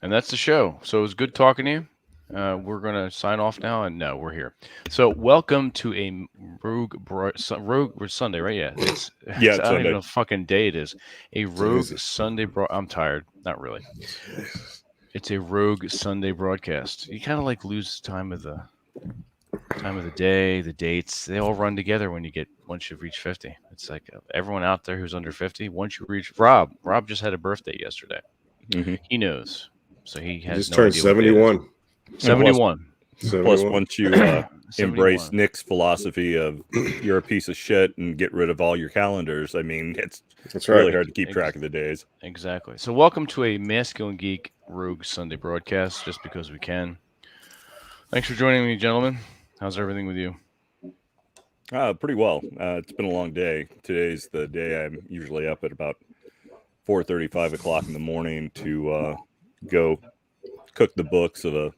And that's the show. So it was good talking to you. We're going to sign off now, and no, we're here. So welcome to a Rogue Sunday, right? Yeah, Yeah, I don't even know what fucking day it is. A Rogue Sunday I'm tired. Not really. It's a Rogue Sunday broadcast. You kind of like lose time of the day, the dates. They all run together once you've reached 50. It's like everyone out there who's under 50. Once you reach Rob just had a birthday yesterday. Mm-hmm. He knows, so he has just no turned idea 71. 71. Plus, once you embrace Nick's philosophy of you're a piece of shit and get rid of all your calendars, I mean, it's really hard to keep track of the days. Exactly. So welcome to a Masculine Geek Rogue Sunday broadcast, just because we can. Thanks for joining me, gentlemen. How's everything with you? Pretty well. It's been a long day. Today's the day I'm usually up at about 4:30, 5 o'clock in the morning to go cook the books of a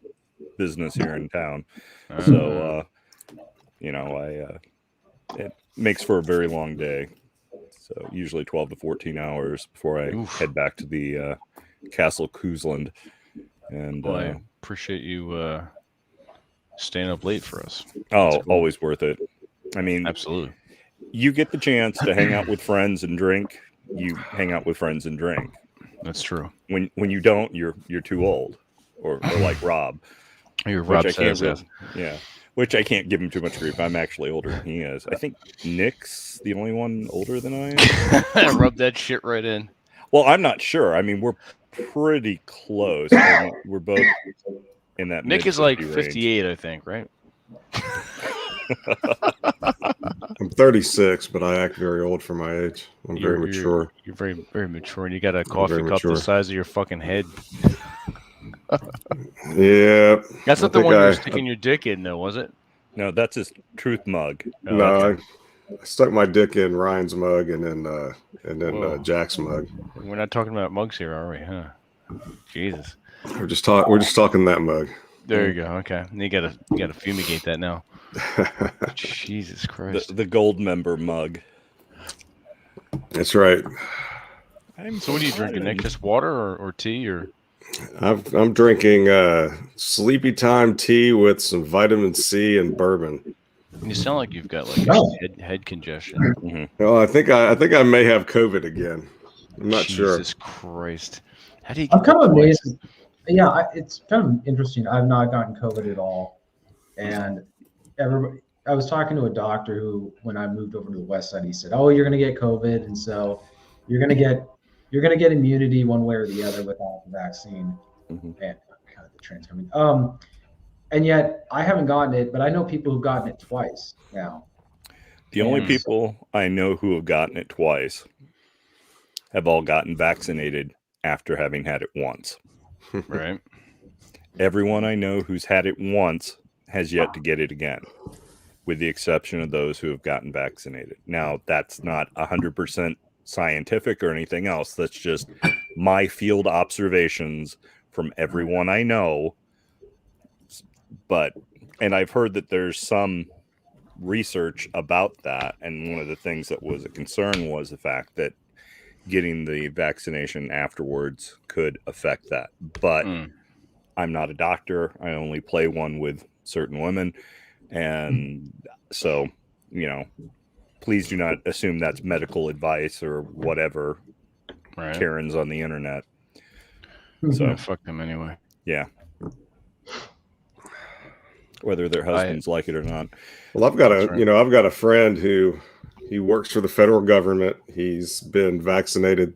business here in town. So, it makes for a very long day. So usually 12 to 14 hours before I head back to the Castle Cousland. And I appreciate you staying up late for us. Oh, cool. Always worth it. I mean, absolutely. You get the chance to hang out with friends and drink. You hang out with friends and drink. That's true. When you don't, you're too old, or like Rob. You're Rob says, yeah. Which I can't give him too much grief. I'm actually older than he is. I think Nick's the only one older than I am. Rub that shit right in. Well, I'm not sure. I mean, we're pretty close. We're both in that. Nick is like 58, range. I think, right? I'm 36, but I act very old for my age. I'm very mature. You're very, very mature, and you got a coffee cup the size of your fucking head. Yeah. That's not the one you're sticking your dick in, though, was it? No, that's his truth mug. Oh, no, I stuck my dick in Ryan's mug and then Jack's mug. We're not talking about mugs here, are we? Huh? Jesus. We're just talking that mug. There you go. Okay, and you gotta fumigate that now. Jesus Christ. The gold member mug. That's right. So what are you drinking, Nick? Just water or tea or? I'm drinking sleepy time tea with some vitamin C and bourbon. You sound like you've got like head congestion. Mm-hmm. Well, I think I may have COVID again. I'm not sure. Jesus Christ! How do you? I'm kind of amazed. Yeah, it's kind of interesting. I've not gotten COVID at all, and everybody. I was talking to a doctor who, when I moved over to the West Side, he said, "Oh, you're going to get COVID, and so you're going to get immunity one way or the other without the vaccine." Mm-hmm. And God, the train's coming. And yet I haven't gotten it, but I know people who've gotten it twice now. The only people I know who have gotten it twice have all gotten vaccinated after having had it once. Right. Everyone I know who's had it once has yet to get it again, with the exception of those who have gotten vaccinated. Now, that's not 100% scientific or anything else. That's just my field observations from everyone I know. And I've heard that there's some research about that. And one of the things that was a concern was the fact that getting the vaccination afterwards could affect that. But I'm not a doctor. I only play one with certain women. And so, please do not assume that's medical advice or whatever. Right. Karen's on the internet. So fuck them anyway. Yeah. Whether their husbands like it or not. Well, I've got a friend who he works for the federal government. He's been vaccinated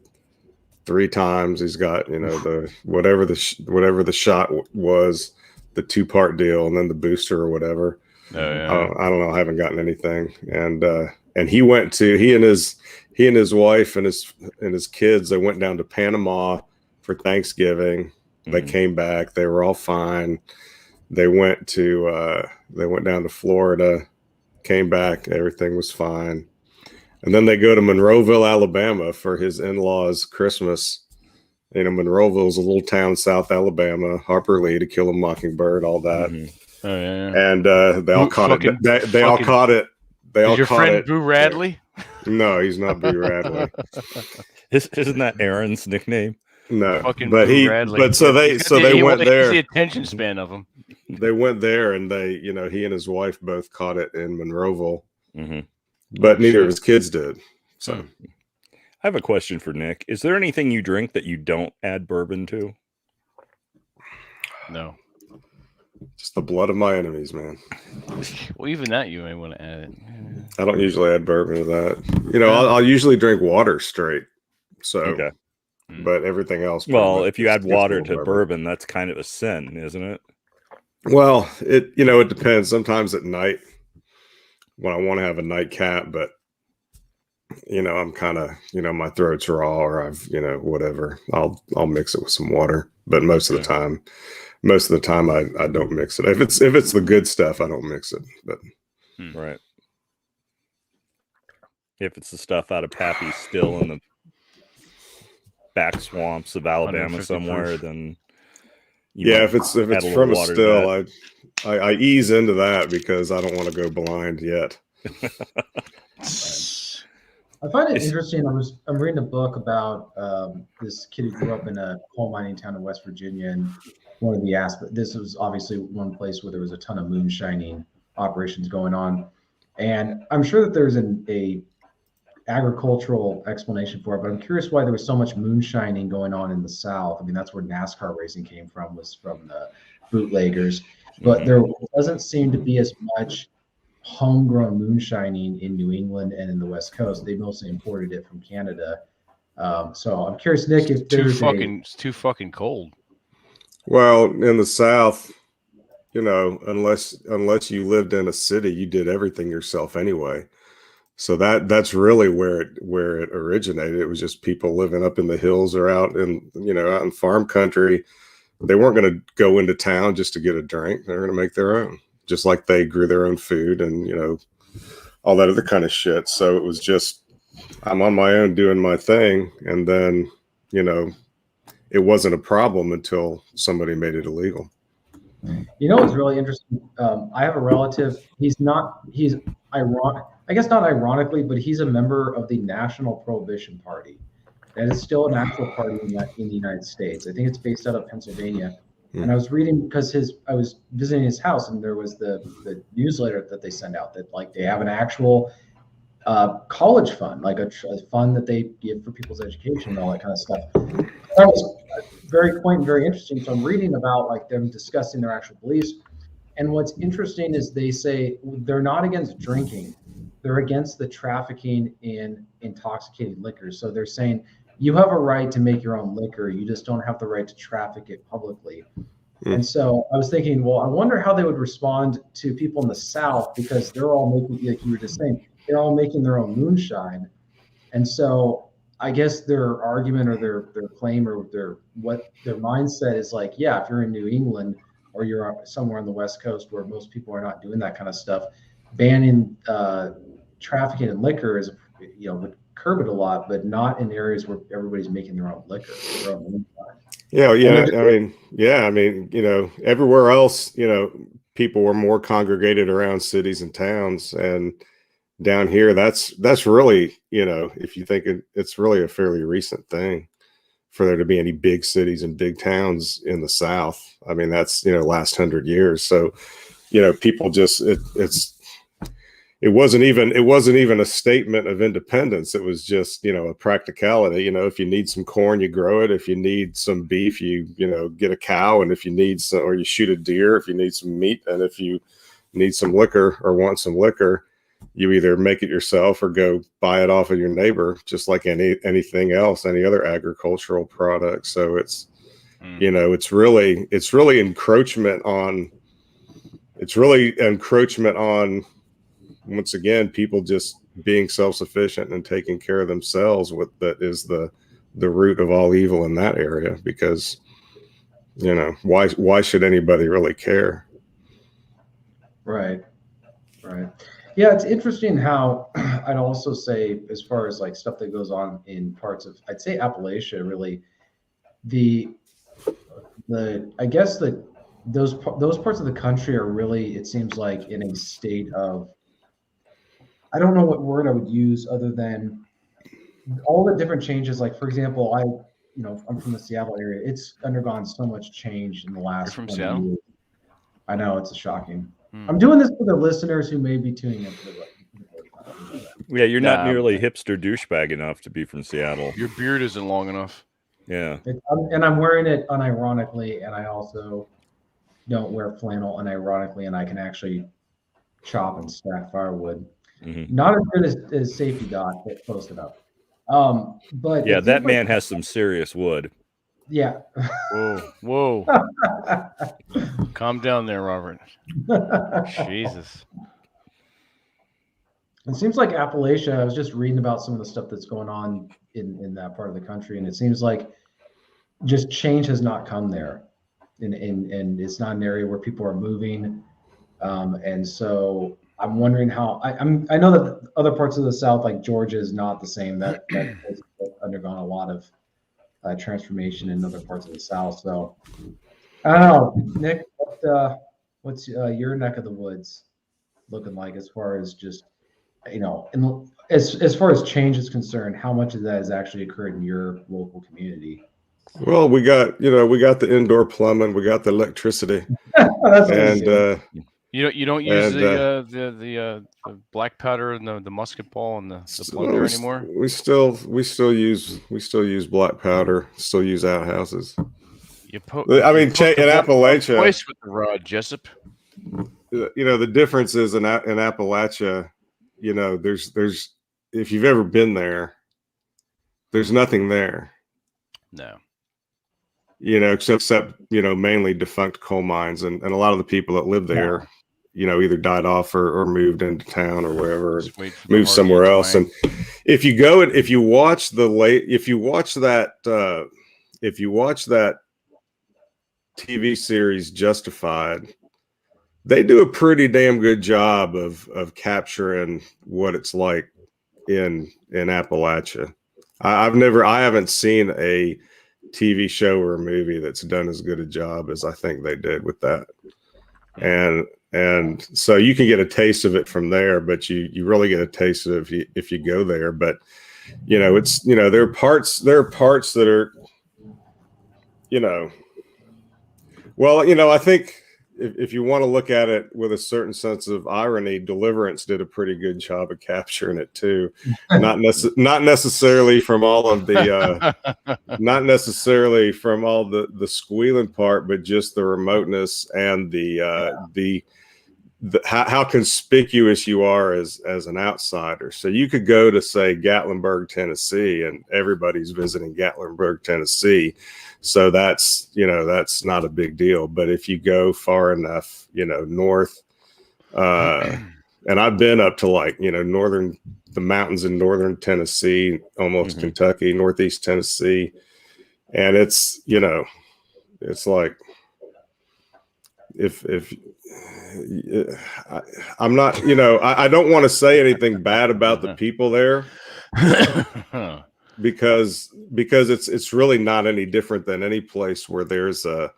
3 times. He's got, the whatever the shot was, the 2-part deal, and then the booster or whatever. Oh, yeah. I don't know. I haven't gotten anything. And he and his wife and his kids, they went down to Panama for Thanksgiving. They came back. They were all fine. They went down to Florida, came back. Everything was fine. And then they go to Monroeville, Alabama for his in-laws' Christmas. Monroeville's a little town, South Alabama. Harper Lee, To Kill a Mockingbird, all that. Mm-hmm. Oh, yeah. And they all caught it. They all caught it. Is your friend Boo Radley? No, he's not Boo Radley. Isn't that Aaron's nickname? No, Fucking but Boo Radley. but so they He's got the- he went he's the there. attention span of him. They went there, and he and his wife both caught it in Monroeville, Mm-hmm. but Oh, neither shit. of his kids did. So I have a question for Nick. Is there anything you drink that you don't add bourbon to? No. just the blood of my enemies, man. Well, even that you may want to add it. I don't usually add bourbon to that. I'll usually drink water straight. So, Okay. but everything else. pretty Well, much if you just add gets a water little to bourbon, that's kind of a sin, isn't it? Well, it depends. Sometimes at night when I want to have a nightcap, but I'm kind of my throat's raw, or I've whatever. I'll mix it with some water, but most of the time I don't mix it. If it's the good stuff, I don't mix it. But Right. If it's the stuff out of Pappy's Still in the back swamps of Alabama 150 somewhere, proof. then if it's add a little from a water to still, I ease into that because I don't want to go blind yet. I find it interesting. I'm reading a book about this kid who grew up in a coal mining town in West Virginia, and one of the aspects. This was obviously one place where there was a ton of moonshining operations going on, and I'm sure that there's a agricultural explanation for it. But I'm curious why there was so much moonshining going on in the South. I mean, that's where NASCAR racing came from, was from the bootleggers, but there doesn't seem to be as much homegrown moonshining in New England and in the West Coast. They mostly imported it from Canada. So I'm curious, Nick, if there's it's too fucking cold. Well, in the South, unless you lived in a city, you did everything yourself anyway. So that's really where it originated. It was just people living up in the hills or out in farm country. They weren't going to go into town just to get a drink. They're going to make their own, just like they grew their own food and all that other kind of shit. So it was just, I'm on my own doing my thing, and then it wasn't a problem until somebody made it illegal. It's really interesting. I have a relative. He's ironic. I guess not ironically, but he's a member of the National Prohibition Party. That is still an actual party in the United States. I think it's based out of Pennsylvania. And I was reading because I was visiting his house, and there was the newsletter that they send out that they have an actual college fund, like a fund that they give for people's education and all that kind of stuff. That was very quaint and very interesting. So I'm reading about them discussing their actual beliefs. And what's interesting is they say they're not against drinking. They're against the trafficking in intoxicating liquors. So they're saying you have a right to make your own liquor. You just don't have the right to traffic it publicly. And so I was thinking, well, I wonder how they would respond to people in the South, because they're all making, like you were just saying, they're all making their own moonshine. And so I guess their argument or their claim or what their mindset is if you're in New England or you're somewhere on the West Coast where most people are not doing that kind of stuff, banning trafficking in liquor is, would curb it a lot, but not in areas where everybody's making their own liquor. Their own moonshine. Everywhere else, people were more congregated around cities and towns, and down here, that's really, if you think it's really a fairly recent thing for there to be any big cities and big towns in the South. I mean, that's, last 100 years. So, people just, it wasn't even a statement of independence. It was just, a practicality. If you need some corn, you grow it. If you need some beef, you get a cow. And if you need some, or you shoot a deer, if you need some meat, and if you need some liquor or want some liquor, you either make it yourself or go buy it off of your neighbor, just like anything else, any other agricultural product. So it's, it's really encroachment on, once again, people just being self-sufficient and taking care of themselves. That is the root of all evil in that area, because, why should anybody really care? Right. Yeah, it's interesting how I'd also say, as far as stuff that goes on in parts of, I'd say Appalachia, really, I guess that those parts of the country are really, it seems like, in a state of, I don't know what word I would use other than all the different changes. Like, for example, I'm from the Seattle area. It's undergone so much change in the last You're from 20 Seattle? years. I know, it's shocking. Hmm. I'm doing this for the listeners who may be tuning in for the first time. Yeah, you're not Nah, nearly hipster douchebag enough to be from Seattle. Your beard isn't long enough. Yeah. And I'm wearing it unironically, and I also don't wear flannel unironically, and I can actually chop and stack firewood. Mm-hmm. Not as good as Safety Doc that posted up. But yeah, that man has some serious wood. Yeah. Whoa. Calm down there, Robert. Jesus. It seems like Appalachia, I was just reading about some of the stuff that's going on in that part of the country, and it seems like just change has not come there. And it's not an area where people are moving. And so I'm wondering how I know that other parts of the South, like Georgia, is not the same. That has undergone a lot of transformation in other parts of the South. So I don't know, Nick, what's your neck of the woods looking like as far as just, as far as change is concerned, how much of that has actually occurred in your local community? Well, we got the indoor plumbing, we got the electricity, and you don't use the black powder and the musket ball and the plunger anymore. We still use black powder. Still use outhouses. In Appalachia, place with the rod, Jessup. The difference is in Appalachia. There's if you've ever been there, there's nothing there. No. Except mainly defunct coal mines, and a lot of the people that live there, either died off or moved into town or wherever, moved somewhere else. And if you go and if you watch that TV series Justified, they do a pretty damn good job of capturing what it's like in Appalachia. I haven't seen a TV show or a movie that's done as good a job as I think they did with that. And so you can get a taste of it from there, but you really get a taste of it if you go there. But there are parts that are, I think if you want to look at it with a certain sense of irony, Deliverance did a pretty good job of capturing it too. Not necessarily from all of the the squealing part, but just the remoteness and the how conspicuous you are as an outsider. So you could go to, say, Gatlinburg, Tennessee, and everybody's visiting Gatlinburg, Tennessee. So that's not a big deal. But if you go far enough, north, and I've been up to the mountains in northern Tennessee, almost Kentucky, northeast Tennessee, and it's like if I'm not, I don't want to say anything bad about the people there. Because it's really not any different than any place where there's a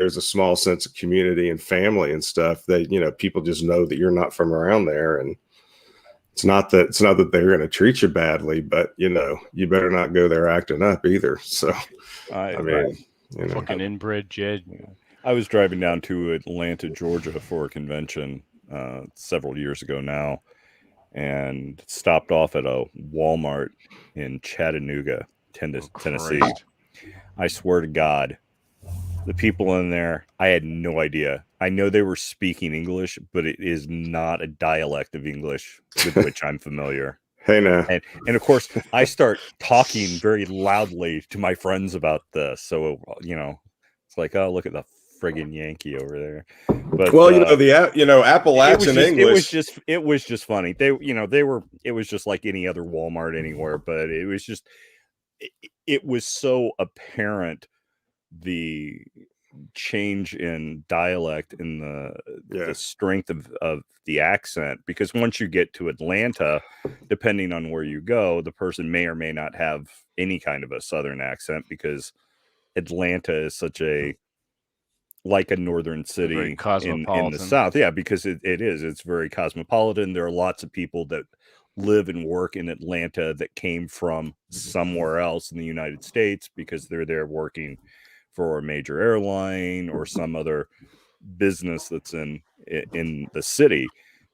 small sense of community and family and stuff that people just know that you're not from around there, and it's not that they're going to treat you badly, but you better not go there acting up either. So fucking inbred Jed. I was driving down to Atlanta, Georgia for a convention several years ago now, and stopped off at a Walmart in Chattanooga, Tennessee. I swear to God, the people in there, I had no idea. I know they were speaking English, but it is not a dialect of English with which I'm familiar. Hey, now. And of course, I start talking very loudly to my friends about this. So, it's like, oh, look at the friggin' Yankee over there. But Appalachian English. It was just funny. It was just like any other Walmart anywhere, but it was so apparent the change in dialect and the strength of the accent, because once you get to Atlanta, depending on where you go, the person may or may not have any kind of a Southern accent, because Atlanta is such like a northern city in the South. Yeah, because it's very cosmopolitan. There are lots of people that live and work in Atlanta that came from somewhere else in the United States because they're there working for a major airline or some other business that's in the city.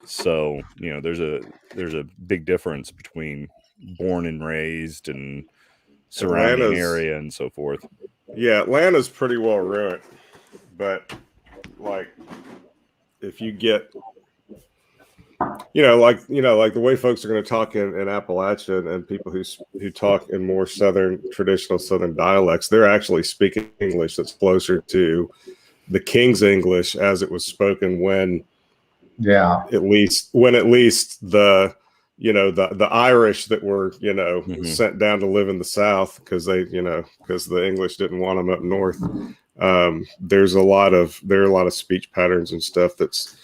So, you know, there's a big difference between born and raised and surrounding area and so forth. Yeah, Atlanta's pretty well ruined, but like if you get like the way folks are going to talk in Appalachia and people who talk in more traditional Southern dialects, they're actually speaking English that's closer to the King's English as it was spoken when at least the the Irish that were sent down to live in the South because the English didn't want them up north. There are a lot of speech patterns and stuff that's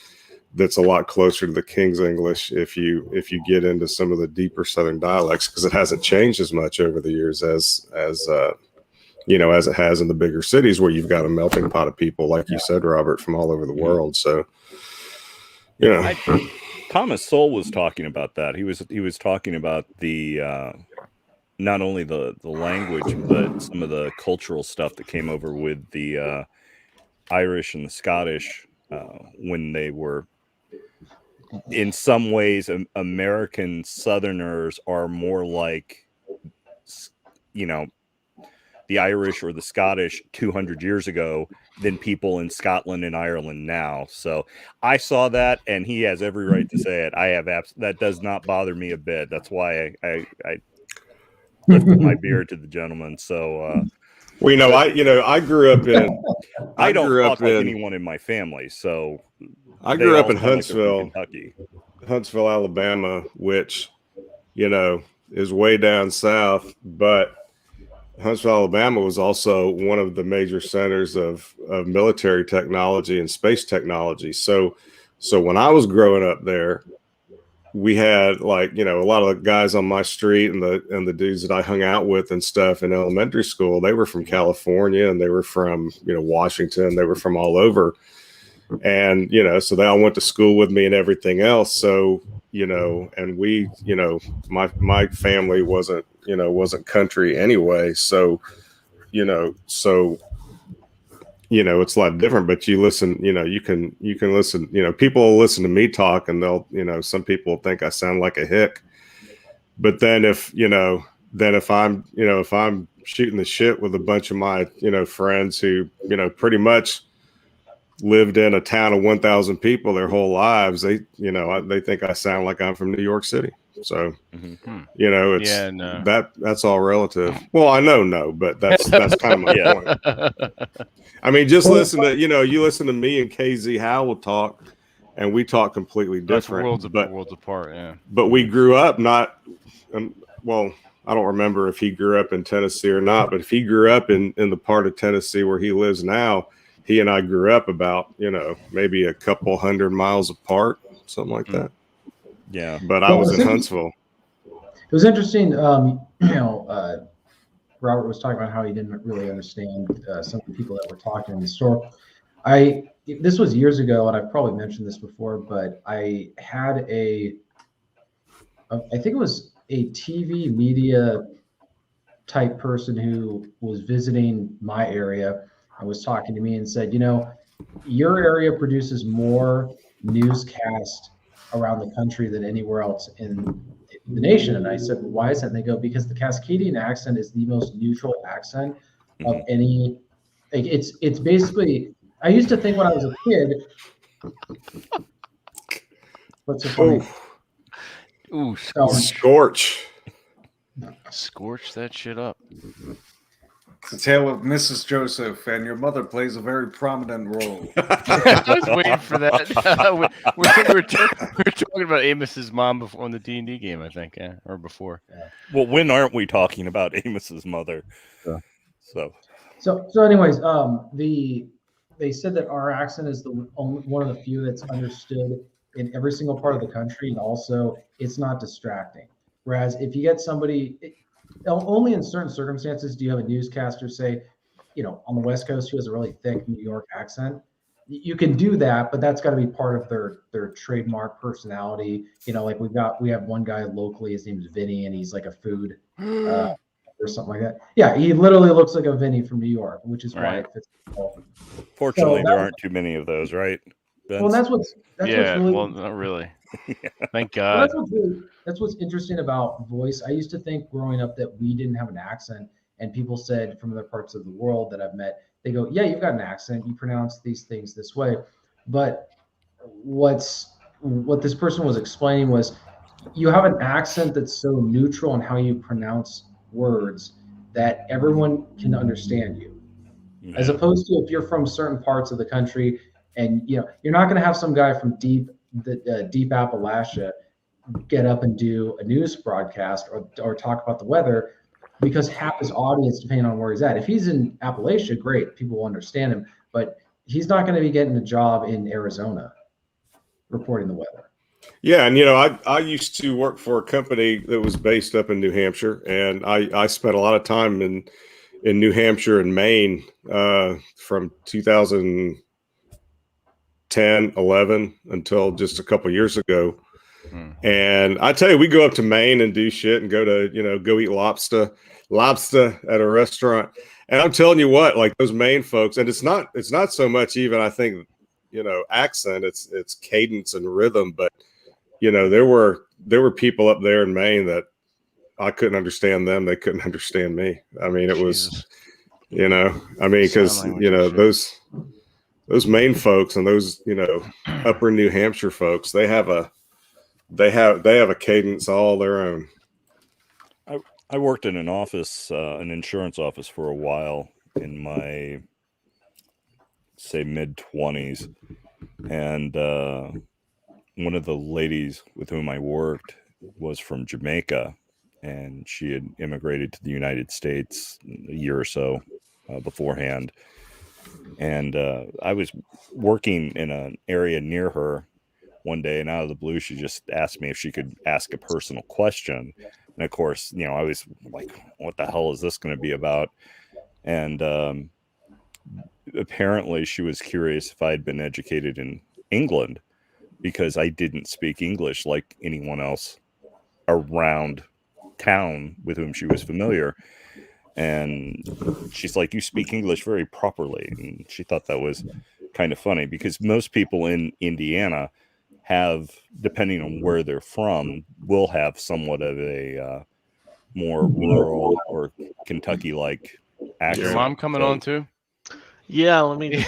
a lot closer to the King's English if you get into some of the deeper Southern dialects, because it hasn't changed as much over the years as it has in the bigger cities where you've got a melting pot of people, like you said, Robert, from all over the world. So, Thomas Sowell was talking about that. He was talking about the not only the language, but some of the cultural stuff that came over with the Irish and the Scottish when they were, in some ways, American Southerners are more like, the Irish or the Scottish 200 years ago than people in Scotland and Ireland now. So I saw that, and he has every right to say it. I have that does not bother me a bit. That's why I lifted my beer to the gentleman. So, I grew up in. I don't talk like anyone in my family, so I grew up in Huntsville, Kentucky, Alabama, which is way down south, but Huntsville, Alabama was also one of the major centers of military technology and space technology. So when I was growing up there, we had a lot of the guys on my street and the dudes that I hung out with and stuff in elementary school, they were from California and they were from, Washington, they were from all over. And, so they all went to school with me and everything else. So, and we, my family wasn't country anyway. So, it's a lot different, but you listen, you can listen, people will listen to me talk and they'll, some people think I sound like a hick, but then if I'm shooting the shit with a bunch of my, friends who, pretty much lived in a town of 1,000 people their whole lives, they think I sound like I'm from New York City. So, that's all relative. Well, I know, but that's kind of my point. I mean, just listen to, you listen to me and KZ Howell talk, and we talk completely different. Worlds apart, yeah. But we grew up I don't remember if he grew up in Tennessee or not, but if he grew up in the part of Tennessee where he lives now, he and I grew up about, maybe a couple 100 miles apart, something like that. Yeah. But I was in Huntsville. It was interesting. Robert was talking about how he didn't really understand some of the people that were talking in the store. This was years ago, and I've probably mentioned this before, but I had I think it was a TV media type person who was visiting my area and was talking to me and said, your area produces more newscast around the country than anywhere else in the nation. And I said, well, why is that? And they go, because the Cascadian accent is the most neutral accent of any. It's basically, I used to think when I was a kid. What's so funny? Ooh, scorch that shit up. The Tale of Mrs. Joseph, and your mother plays a very prominent role. I was waiting for that. we were talking about Amos's mom before on the D&D game, I think, or before. Yeah. Well, when aren't we talking about Amos's mother? Yeah. So anyways, they said that our accent is one of the few that's understood in every single part of the country, and also it's not distracting. Whereas if you get somebody, only in certain circumstances do you have a newscaster say, on the West Coast who has a really thick New York accent. you can do that, but that's got to be part of their trademark personality. Like we have one guy locally, his name is Vinny, and he's like a food or something like that. Yeah, he literally looks like a Vinny from New York, which is why it fits the role. Fortunately, there aren't too many of those, right, Vince? Well, that's what's really, well, not really. Thank well, God. that's what's interesting about voice. I used to think growing up that we didn't have an accent, and people said from other parts of the world that I've met, they go, "Yeah, you've got an accent. You pronounce these things this way." But what this person was explaining was, you have an accent that's so neutral in how you pronounce words that everyone can understand you. Yeah. As opposed to if you're from certain parts of the country, and you're not going to have some guy from deep Appalachia get up and do a news broadcast or talk about the weather, because half his audience, depending on where he's at, if he's in Appalachia, great, people will understand him, but he's not going to be getting a job in Arizona reporting the weather. Yeah, and I used to work for a company that was based up in New Hampshire, and I spent a lot of time in New Hampshire and Maine from 2010, 11 until just a couple years ago. And I tell you, we go up to Maine and do shit and go to go eat lobster at a restaurant. And I'm telling you what, like those Maine folks, and it's not so much even, I think, accent, it's cadence and rhythm, but there were people up there in Maine that I couldn't understand them. They couldn't understand me. I mean, it was, because, those Maine folks and those, upper New Hampshire folks, they have a cadence all their own. I worked in an office, an insurance office for a while in my, say, mid-20s. And one of the ladies with whom I worked was from Jamaica, and she had immigrated to the United States a year or so beforehand. And I was working in an area near her one day, and out of the blue, she just asked me if she could ask a personal question. And of course, I was like, what the hell is this going to be about? And apparently she was curious if I'd been educated in England, because I didn't speak English like anyone else around town with whom she was familiar. And she's like, you speak English very properly. And she thought that was kind of funny, because most people in Indiana have, depending on where they're from, will have somewhat of a more rural or Kentucky-like accent. Your mom coming on too? Yeah, let me.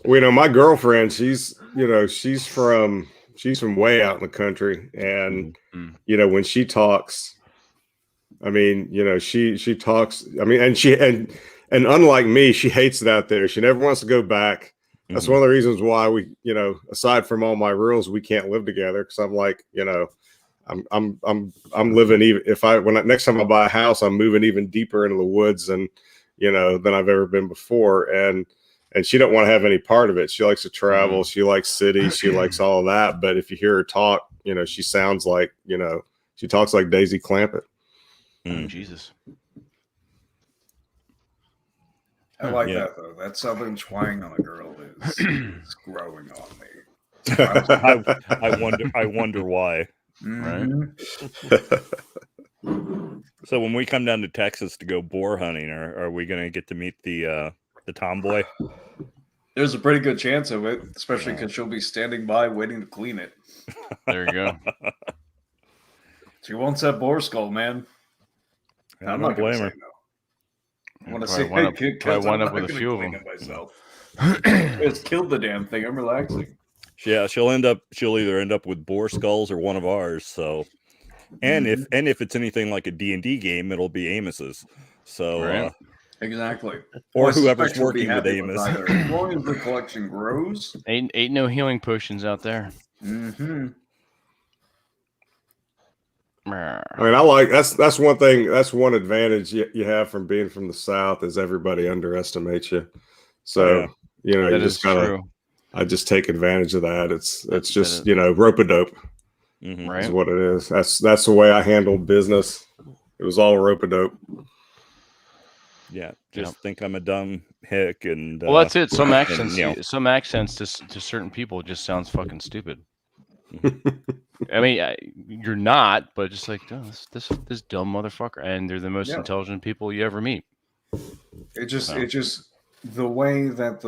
My girlfriend, she's from way out in the country, and when she talks, I mean, she talks. I mean, and unlike me, she hates it out there. She never wants to go back. That's one of the reasons why we, aside from all my rules, we can't live together. Because I'm like, I'm living next time I buy a house, I'm moving even deeper into the woods than I've ever been before. And she don't want to have any part of it. She likes to travel. She likes cities. She likes all of that. But if you hear her talk, she sounds like, she talks like Daisy Clampett. Oh, Jesus. I like that though. That southern twang on a girl is growing on me. I wonder why. Right. So when we come down to Texas to go boar hunting, are we going to get to meet the tomboy? There's a pretty good chance of it, especially because she'll be standing by waiting to clean it. There you go. She wants that boar skull, man. I'm not going to say no. I want to say, hey, kid, because I'm not going to clean it myself. Just killed the damn thing. I'm relaxing. Yeah, she'll either end up with boar skulls or one of ours. So, and if it's anything like a D&D game, it'll be Amos's. So, right. Exactly. Or whoever's working with Amos. As long as the collection grows. Ain't no healing potions out there. Mm-hmm. I mean, I like that's one thing. That's one advantage you have from being from the South is everybody underestimates you. So you just gotta. I just take advantage of that. It's just rope-a-dope. Right. Is what it is. That's the way I handled business. It was all rope-a-dope. Yeah, just think I'm a dumb hick and well, that's it. Some accents, you know. some accents to certain people just sounds fucking stupid. I mean, you're not, but just like oh, this dumb motherfucker, and they're the most intelligent people you ever meet. It just the way that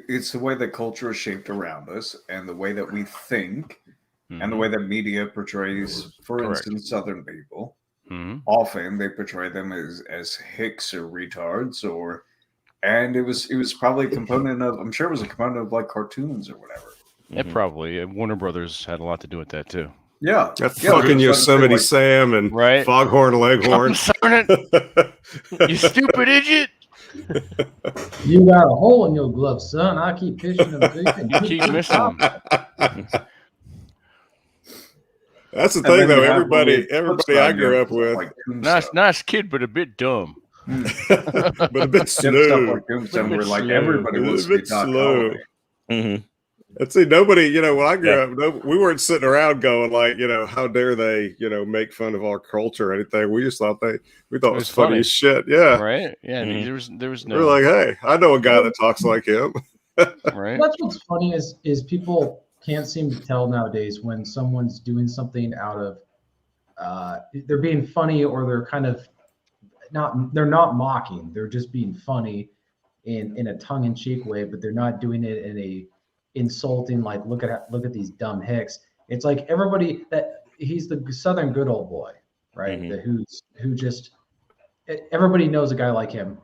it's the way that culture is shaped around us, and the way that we think, and the way that media portrays, for instance, Southern people. Often they portray them as hicks or retards, and it was probably a component of. I'm sure it was a component of like cartoons or whatever. It probably Warner Brothers had a lot to do with that too. Yeah, that's fucking Yosemite Sam and Foghorn Leghorn. You stupid idiot! You got a hole in your glove, son. I keep pitching them. You keep missing them. That's the thing, though. Everybody I grew up with, like nice kid, but a bit dumb, but a bit slow. Stuff like Tombstone, where like everybody was a bit slow. Let's see, nobody, when I grew up, we weren't sitting around going like, how dare they, make fun of our culture or anything. We just thought we thought it was funny as shit. Yeah. Right. Yeah. There was no. We're like, hey, I know a guy that talks like him. Right. That's what's funny is people can't seem to tell nowadays when someone's doing something out of, they're being funny or they're kind of they're not mocking. They're just being funny in a tongue-in-cheek way, but they're not doing it in a insulting, like look at these dumb hicks. It's like everybody that he's the Southern good old boy, right? Who just everybody knows a guy like him.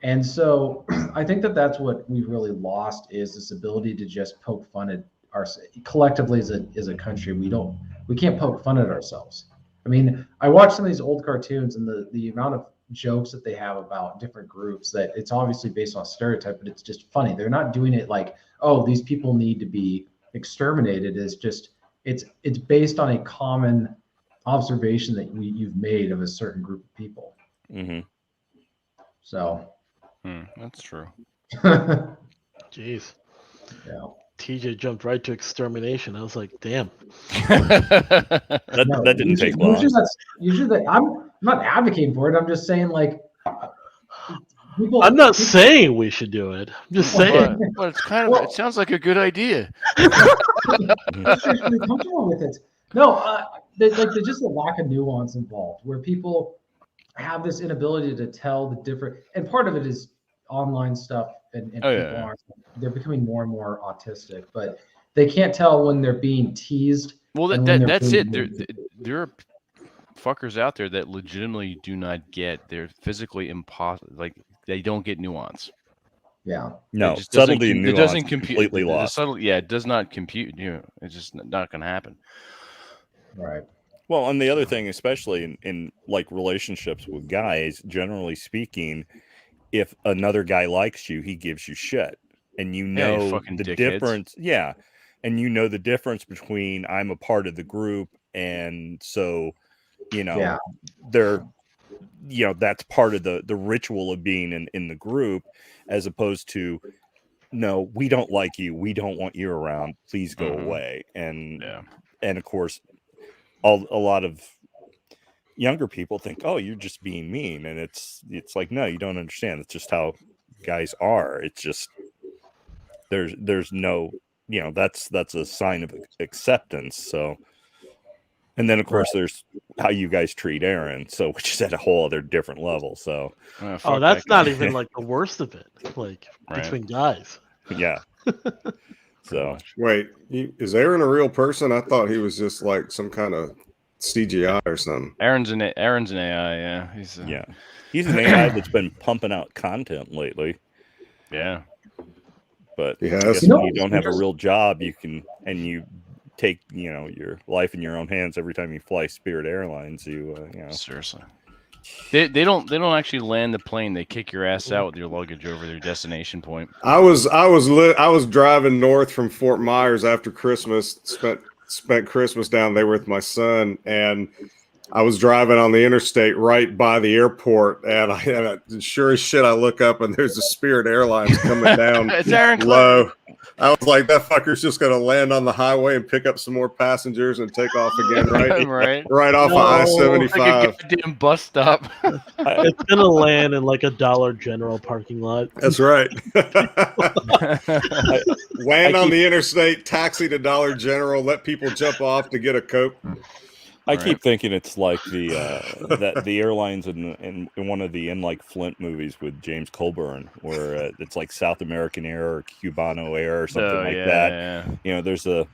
And so I think that's what we've really lost is this ability to just poke fun at collectively as a country. We can't poke fun at ourselves. I mean, I watch some of these old cartoons and the amount of jokes that they have about different groups that it's obviously based on stereotype, but it's just funny. They're not doing it like, oh, these people need to be exterminated. It's based on a common observation that you've made of a certain group of people. So that's true. Jeez. Yeah. TJ jumped right to extermination. I was like, damn. that didn't take long. Usually I'm not advocating for it. I'm just saying like I'm not saying we should do it. I'm just saying. But it's kind of it sounds like a good idea. I'm really comfortable with it. No, there's just a lack of nuance involved where people have this inability to tell the different, and part of it is online stuff and people they're becoming more and more autistic, but they can't tell when they're being teased. Well, that's it. There are fuckers out there that legitimately do not get. They're physically impossible. Like they don't get nuance. Yeah. No, subtlety and nuance it doesn't compute. Completely lost. It does not compute. It's just not going to happen. Right. Well, and the other thing, especially in like relationships with guys, generally speaking, if another guy likes you, he gives you shit, and you know the difference. Yeah, and you know the difference between I'm a part of the group, and so they're that's part of the ritual of being in the group, as opposed to no, we don't like you, we don't want you around, please go away, and of course, a lot of younger people think, oh, you're just being mean, and it's like, no, you don't understand. It's just how guys are. It's just there's no that's a sign of acceptance. So, and then of course there's how you guys treat Aaron, so which is at a whole other different level. So that's not even like the worst of it, like between guys. Yeah. So wait, is Aaron a real person? I thought he was just like some kind of CGI or something. Aaron's an AI. Yeah, he's an AI that's been pumping out content lately. Yeah, but he has. When you don't have a real job, you take your life in your own hands every time you fly Spirit Airlines. Seriously. They don't actually land the plane. They kick your ass out with your luggage over their destination point. I was driving north from Fort Myers after Christmas. Spent Christmas down there with my son, and I was driving on the interstate right by the airport, and sure as shit, I look up and there's a Spirit Airlines coming down It's Aaron low. I was like, that fucker's just going to land on the highway and pick up some more passengers and take off again, right off of I-75. Like a goddamn bus stop. It's gonna land in like a Dollar General parking lot. That's right. Land on the interstate, taxi to Dollar General, let people jump off to get a Coke. I keep thinking it's like the airlines in one of the In Like Flint movies with James Colburn, where it's like South American Air or Cubano Air or something that. Yeah. You know, there's the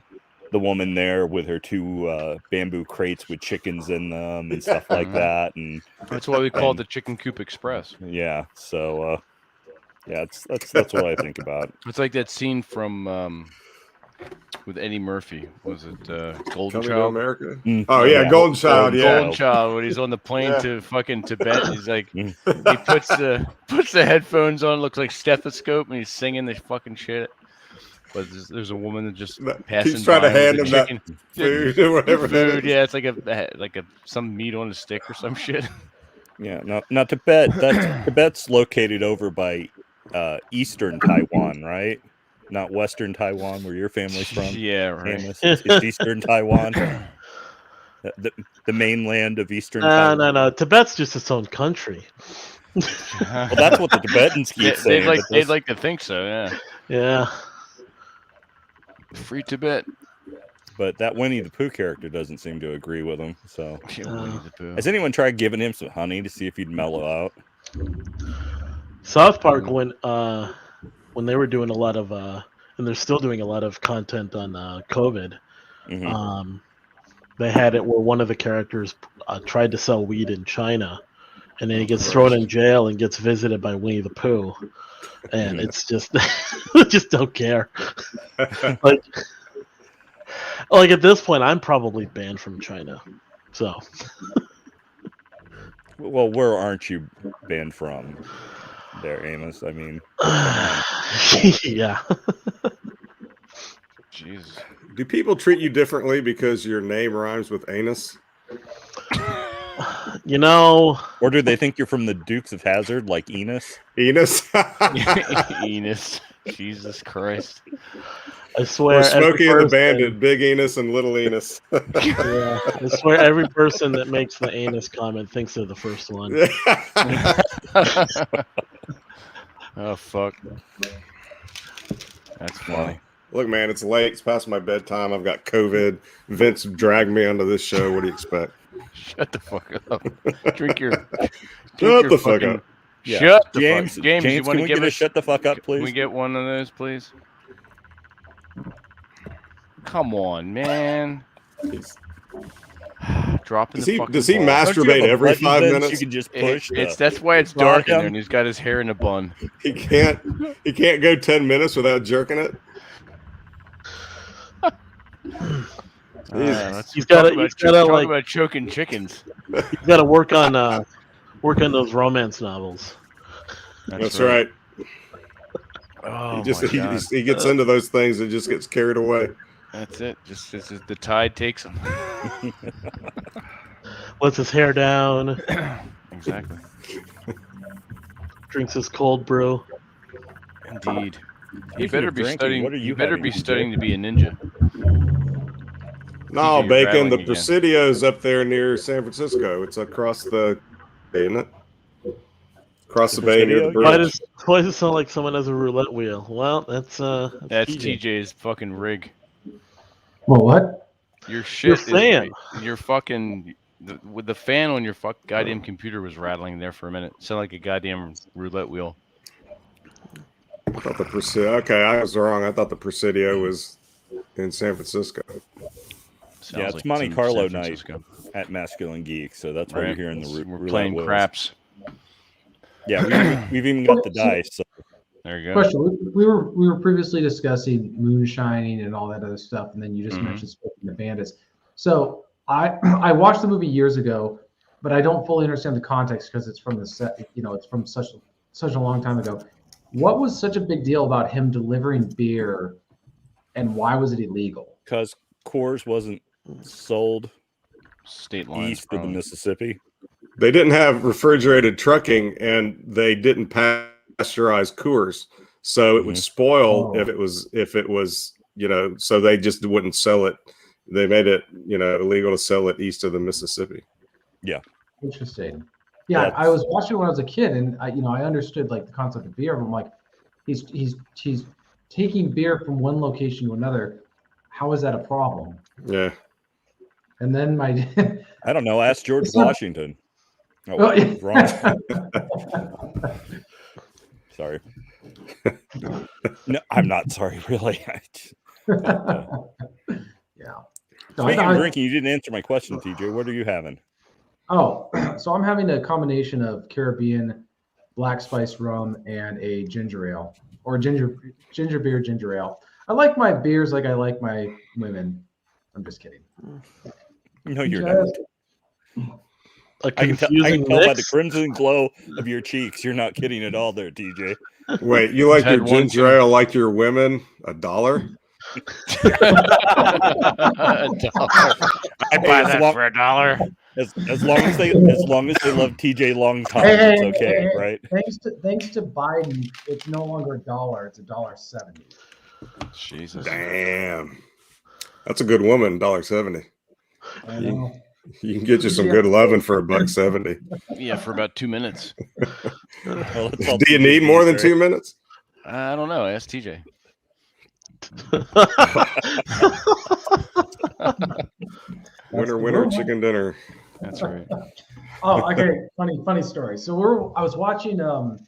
woman there with her 2 bamboo crates with chickens in them and stuff like that, and that's why we call it the Chicken Coop Express. Yeah. So that's what I think about. It's like that scene from. With Eddie Murphy, was it Golden Coming Child? to America? Oh yeah, Golden Child. Golden Child. When he's on the plane to fucking Tibet, he's like, he puts the headphones on, looks like stethoscope, and he's singing this fucking shit. But there's a woman that just passing He's trying by to hand with him chicken, that food or whatever. Food, yeah, it's like some meat on a stick or some shit. Yeah, now Tibet's located over by eastern Taiwan, right? Not Western Taiwan, where your family's from. Yeah, right. It's Eastern Taiwan, the mainland of Eastern Taiwan. No. Tibet's just its own country. Well, that's what the Tibetans keep saying. They'd like to think so, yeah. Yeah. Free Tibet. But that Winnie the Pooh character doesn't seem to agree with him. So, has anyone tried giving him some honey to see if he'd mellow out? South Park when they were doing a lot of and they're still doing a lot of content on COVID. Mm-hmm. They had it where one of the characters tried to sell weed in China, and then he gets thrown in jail and gets visited by Winnie the Pooh, and it's just just don't care. like at this point, I'm probably banned from China. So, well, where aren't you banned from? There, Amos. I mean, yeah. Jesus. Do people treat you differently because your name rhymes with anus? You know, or do they think you're from the Dukes of Hazzard, like Enos? Enos. Enos. Jesus Christ. I swear. Or Smokey and the Bandit, Big Enos and Little Enos. Yeah, I swear every person that makes the anus comment thinks they're the first one. Oh, fuck. That's funny. Look, man, it's late. It's past my bedtime. I've got COVID. Vince dragged me onto this show. What do you expect? Shut the fuck up. Drink your Shut the fuck up. Yeah. Shut the James, fuck. James, you want to give us shut the fuck up, please? Can we get one of those, please? Come on, man. Dropping the fucking does he ball. masturbate every 5 minutes? You can just push. That's why it's dark in there, and he's got his hair in a bun. He can't go 10 minutes without jerking it. He's got to like about choking chickens. He's got to work on those romance novels. That's right. Oh, he gets into those things and just gets carried away. That's it. Just the tide takes him. Lets his hair down. Exactly. Drinks his cold brew. Indeed. You better be studying. You better be studying to be a ninja. No, Bacon. The Presidio's up there near San Francisco. It's across the bay, isn't it? Across the bay near the bridge. Why does it sound like someone has a roulette wheel? Well, that's TJ's fucking rig. Well, what? Your shit. Your fan. Your fucking. With the fan on your goddamn computer was rattling there for a minute. It sounded like a goddamn roulette wheel. I thought the Presidio. Okay, I was wrong. I thought the Presidio was in San Francisco. Yeah, it's Monte Carlo night at Masculine Geek, so that's why you're hearing the roulette We're playing wheels. craps. Yeah, we've even got the dice. So. There you go. Question: we were previously discussing moonshining and all that other stuff, and then you just mentioned Smoking the Bandits. So I watched the movie years ago, but I don't fully understand the context because it's from it's from such a long time ago. What was such a big deal about him delivering beer, and why was it illegal? Because Coors wasn't sold state lines east of the Mississippi. They didn't have refrigerated trucking, and they didn't pasteurize Coors, so it would spoil if it was so they just wouldn't sell it. They made it illegal to sell it east of the Mississippi. Yeah, interesting. Yeah, I was watching when I was a kid, and I understood like the concept of beer. But I'm like, he's taking beer from one location to another. How is that a problem? Yeah. And then I don't know. Ask George Washington. Oh, wrong. Sorry. No, I'm not sorry, really. Yeah. Speaking of drinking, you didn't answer my question, TJ. What are you having? Oh, so I'm having a combination of Caribbean black spice rum and a ginger ale, or ginger beer, ginger ale. I like my beers like I like my women. I'm just kidding. No, you're not. I can tell by the crimson glow of your cheeks. You're not kidding at all there, TJ. Wait, you like your ginger ale like your women? $1? $1. I buy that for $1. As long as they love TJ long time, it's okay, right? Thanks to Biden, it's no longer $1. It's $1.70. Jesus. Damn. That's a good woman, $1.70. I know. You can get you some good loving for $1.70. Yeah, for about 2 minutes. Well, do you need more than 2 minutes? I don't know. Ask TJ. Winner, chicken dinner. That's right. Oh, okay. Funny story. So I was watching have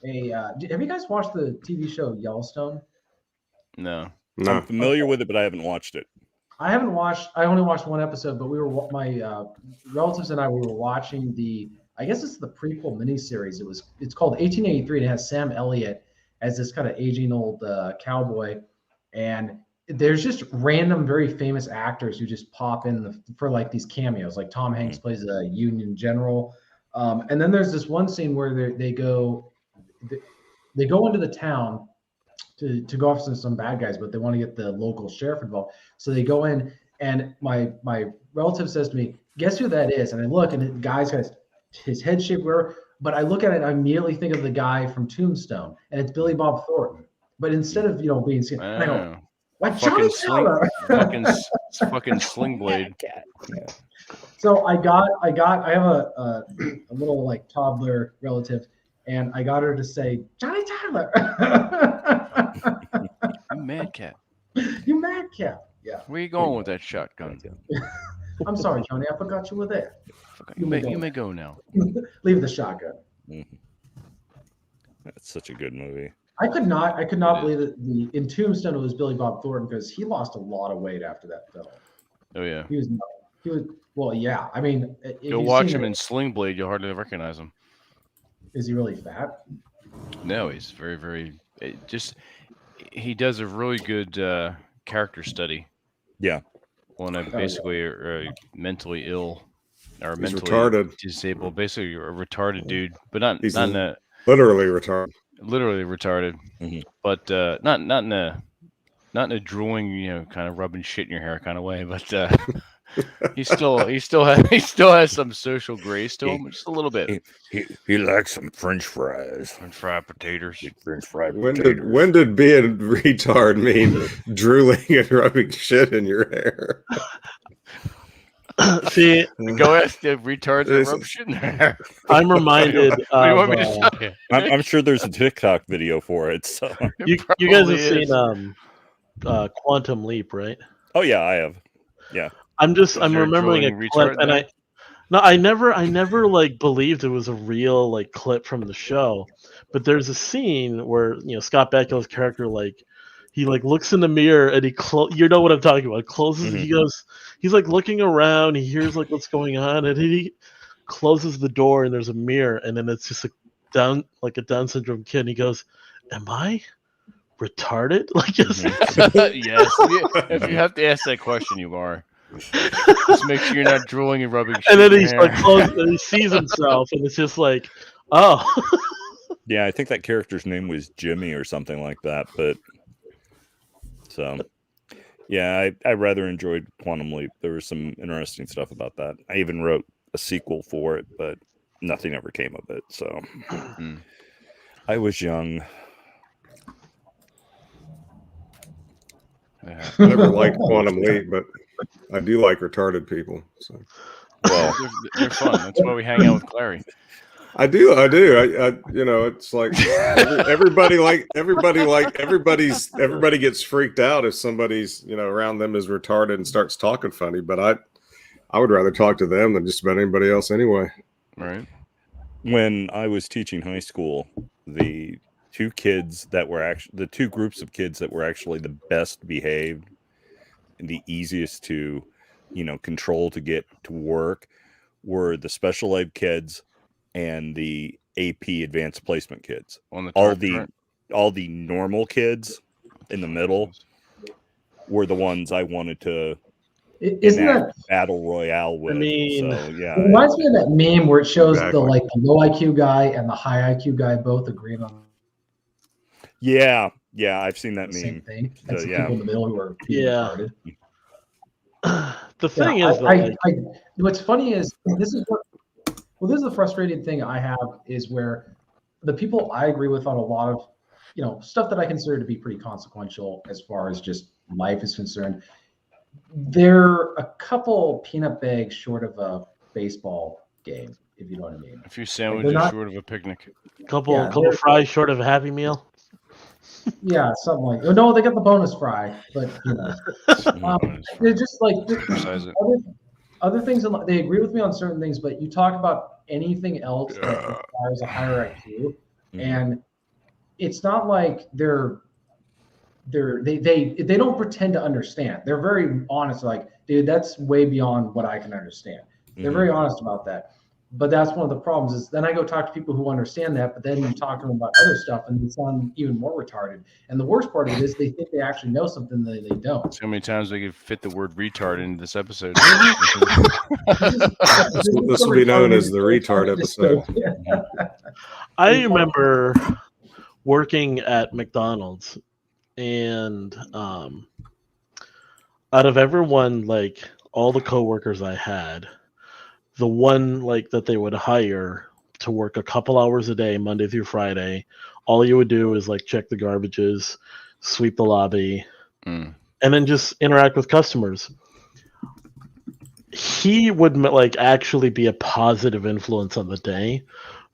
you guys watched the TV show Yellowstone? No. I'm familiar with it, but I haven't watched it. I only watched one episode, but my relatives and I were watching I guess it's the prequel miniseries. It's called 1883, and it has Sam Elliott as this kind of aging old cowboy, and there's just random very famous actors who just pop in for like these cameos. Like Tom Hanks plays a Union general, and then there's this one scene where they go into the town to go after some bad guys, but they want to get the local sheriff involved. So they go in, and my relative says to me, "Guess who that is?" And I look, and the guy's got his head shaped where. But I look at it, and I immediately think of the guy from Tombstone, and it's Billy Bob Thornton. But instead of being seen, I go, "What, Johnny Tyler?" fucking Sling Blade. So I have a little like toddler relative, and I got her to say, "Johnny Tyler." You madcap. You madcap. Yeah. Where are you going with that shotgun? I'm sorry, Johnny. I forgot you were there. You may go now. Leave the shotgun. That's such a good movie. I could not believe that in Tombstone it was Billy Bob Thornton, because he lost a lot of weight after that film. Oh yeah. He was well, yeah. I mean, go watch him in Sling Blade. You'll hardly recognize him. Is he really fat? No, he's very, very. He does a really good character study. Yeah. When I basically mentally ill or He's mentally retarded. disabled, basically a retarded dude, but not in a literally retarded. Literally retarded, but not in a drooling, kind of rubbing shit in your hair kind of way, but he still has some social grace to him, just a little bit. He likes some French fries, French fried potatoes. French fried When potatoes. did being retard mean drooling and rubbing shit in your hair? See, go ask the retards that rub shit in their hair. I'm reminded. What do you want me to tell you? I'm sure there's a TikTok video for it. So you guys have seen Quantum Leap, right? Oh yeah, I have. Yeah. I'm remembering a clip, and I never like believed it was a real like clip from the show, but there's a scene where Scott Bakula's character he looks in the mirror and you know what I'm talking about. Closes. He's like looking around. He hears like what's going on, and he closes the door, and there's a mirror, and then it's just a Down syndrome kid. And he goes, "Am I retarded?" Like just yes. If you have to ask that question, you are. Just make sure you're not drooling and rubbing shit. And then he's in like close, and he sees himself, and it's just like, oh. Yeah, I think that character's name was Jimmy or something like that. But Yeah, I rather enjoyed Quantum Leap. There was some interesting stuff about that. I even wrote a sequel for it, but nothing ever came of it. So I was young. I never liked Quantum Leap, but I do like retarded people. So, well, they're fun. That's why we hang out with Clary. I do. I it's like everybody gets freaked out if somebody's, around them is retarded and starts talking funny. But I would rather talk to them than just about anybody else anyway. Right. When I was teaching high school, the two groups of kids that were actually the best behaved and the easiest to, control to get to work were the special ed kids and the AP advanced placement kids. All the normal kids in the middle were the ones I wanted to battle royale with. I mean, so, yeah, it reminds me of that meme where it shows the low IQ guy and the high IQ guy both agreeing on. Yeah, I've seen that same meme. thing. That's yeah. people in the middle who are retarded. The thing is, what's funny is this is the frustrating thing I have is where the people I agree with on a lot of, stuff that I consider to be pretty consequential as far as just life is concerned. They're a couple peanut bags short of a baseball game, if you know what I mean. A few sandwiches short of a picnic. Couple fries short of a Happy Meal. Yeah, something like. No, they got the bonus fry, but they're just like other things. They agree with me on certain things, but you talk about anything else that requires a higher IQ, and it's not like they don't pretend to understand. They're very honest. Like, dude, that's way beyond what I can understand. They're very honest about that. But that's one of the problems is then I go talk to people who understand that, but then you talk to them about other stuff and they sound even more retarded. And the worst part of it is they think they actually know something that they don't. So many times we could fit the word retard into this episode. This will be known as the retard episode. I remember working at McDonald's, and out of everyone, like all the coworkers I had, the one that they would hire to work a couple hours a day, Monday through Friday, all you would do is check the garbages, sweep the lobby, and then just interact with customers. He would actually be a positive influence on the day.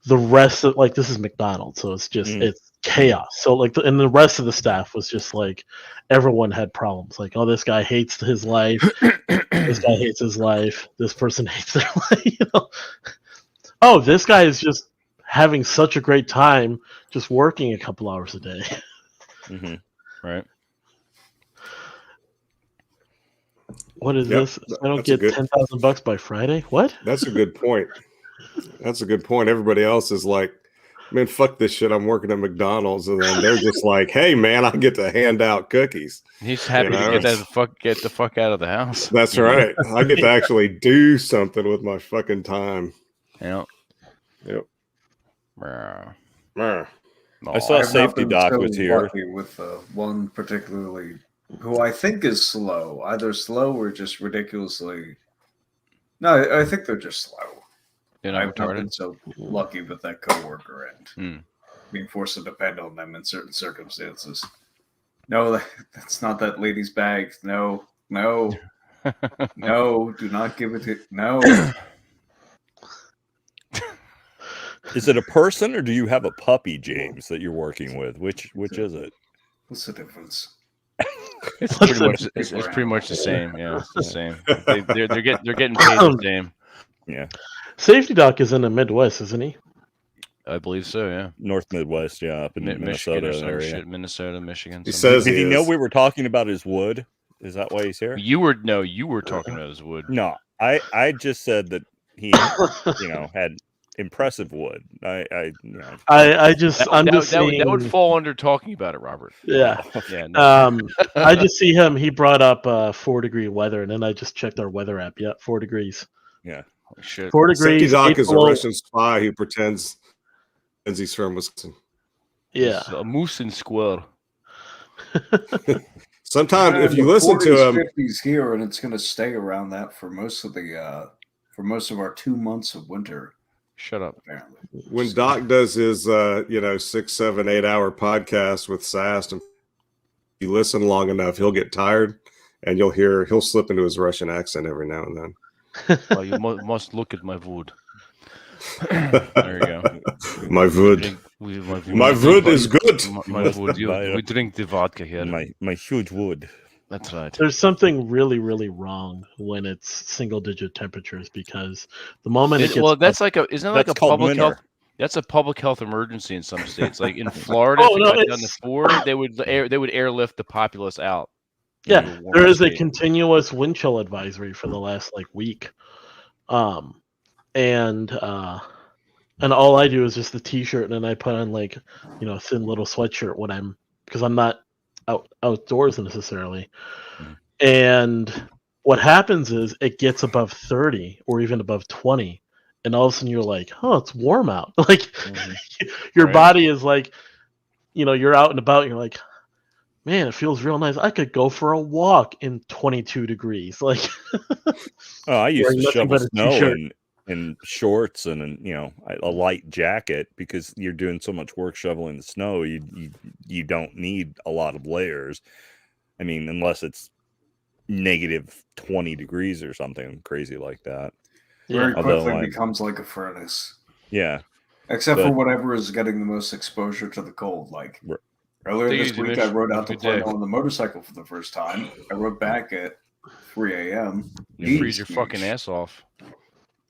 The rest of this is McDonald's, so it's just it's chaos. So and the rest of the staff was just everyone had problems. Oh, this guy hates his life. This guy hates his life. This person hates their life. Oh, this guy is just having such a great time just working a couple hours a day. Right. What is this? I don't get $10,000 by Friday. What? That's a good point. Everybody else is like, man, fuck this shit. I'm working at McDonald's, and then they're just like, hey, man, I get to hand out cookies. He's happy to get the fuck out of the house. That's right. I get to actually do something with my fucking time. Yep. I saw Safety Doc was here. With one particularly who I think is slow, either slow or just ridiculously. No, I think they're just slow. I've not been so lucky with that coworker and being forced to depend on them in certain circumstances. No, that's not that lady's bag. No, do not give it to. No. Is it a person or do you have a puppy, James, that you're working with? Which is it? What's the difference? It's pretty much the same. Yeah, it's the same. They're getting paid the same. Yeah. Safety Doc is in the Midwest, isn't he? I believe so. Yeah. North Midwest. Yeah, up in Minnesota area. Shit, Minnesota, Michigan. He says, did he know we were talking about his wood? Is that why he's here? You were talking about his wood. No, I just said that he, had impressive wood. I'm just that would fall under talking about it, Robert. Yeah. Yeah. No. I just see him. He brought up 4-degree weather, and then I just checked our weather app. Yeah, 4 degrees. Yeah. Shit. 4 degrees. Safety Doc is a Russian spy who pretends he's from Wisconsin. Yeah. A moose and squirrel. Sometimes if you listen to him, 50s here, and it's going to stay around that for most of our 2 months of winter. Shut up. Apparently. when Doc does his 6, 7, 8 hour podcast with Sast, and you listen long enough, he'll get tired, and he'll slip into his Russian accent every now and then. Well, you must look at my wood. There you go. My wood. My wood is good. My wood. We drink the vodka here. My huge wood. That's right. There's something really, really wrong when it's single-digit temperatures, because the moment it gets that's like isn't it like a public winter. health? That's a public health emergency in some states. Like in Florida, if it got down to 4, they would airlift the populace out. Yeah, there is a continuous wind chill advisory for the last week, and all I do is just the t-shirt, and then I put on a thin little sweatshirt because I'm not outdoors necessarily. And what happens is it gets above 30 or even above 20, and all of a sudden you're like, oh, it's warm out. Your body is you're out and about, and you're like, man, it feels real nice. I could go for a walk in 22 degrees. I used to shovel snow in shorts and a light jacket, because you're doing so much work shoveling the snow. You don't need a lot of layers. I mean, unless it's negative 20 degrees or something crazy like that. Very quickly becomes like a furnace. Yeah. Except for whatever is getting the most exposure to the cold. Earlier this week, I rode out to Plano on the motorcycle for the first time. I rode back at 3 a.m. You freeze your fucking ass off.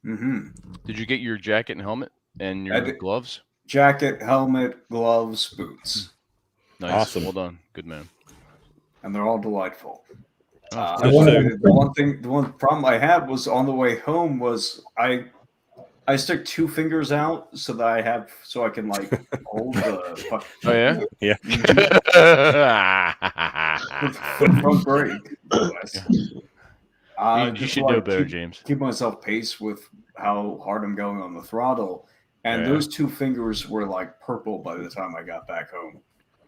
Mm-hmm. Did you get your jacket and helmet and your gloves? Jacket, helmet, gloves, boots. Nice. Awesome. Well done. Good man. And they're all delightful. The one problem I had was on the way home was I stick 2 fingers out so that I can hold the. Oh yeah. Yeah. The front brake. You should know better, James. Keep myself pace with how hard I'm going on the throttle, and those 2 fingers were purple by the time I got back home.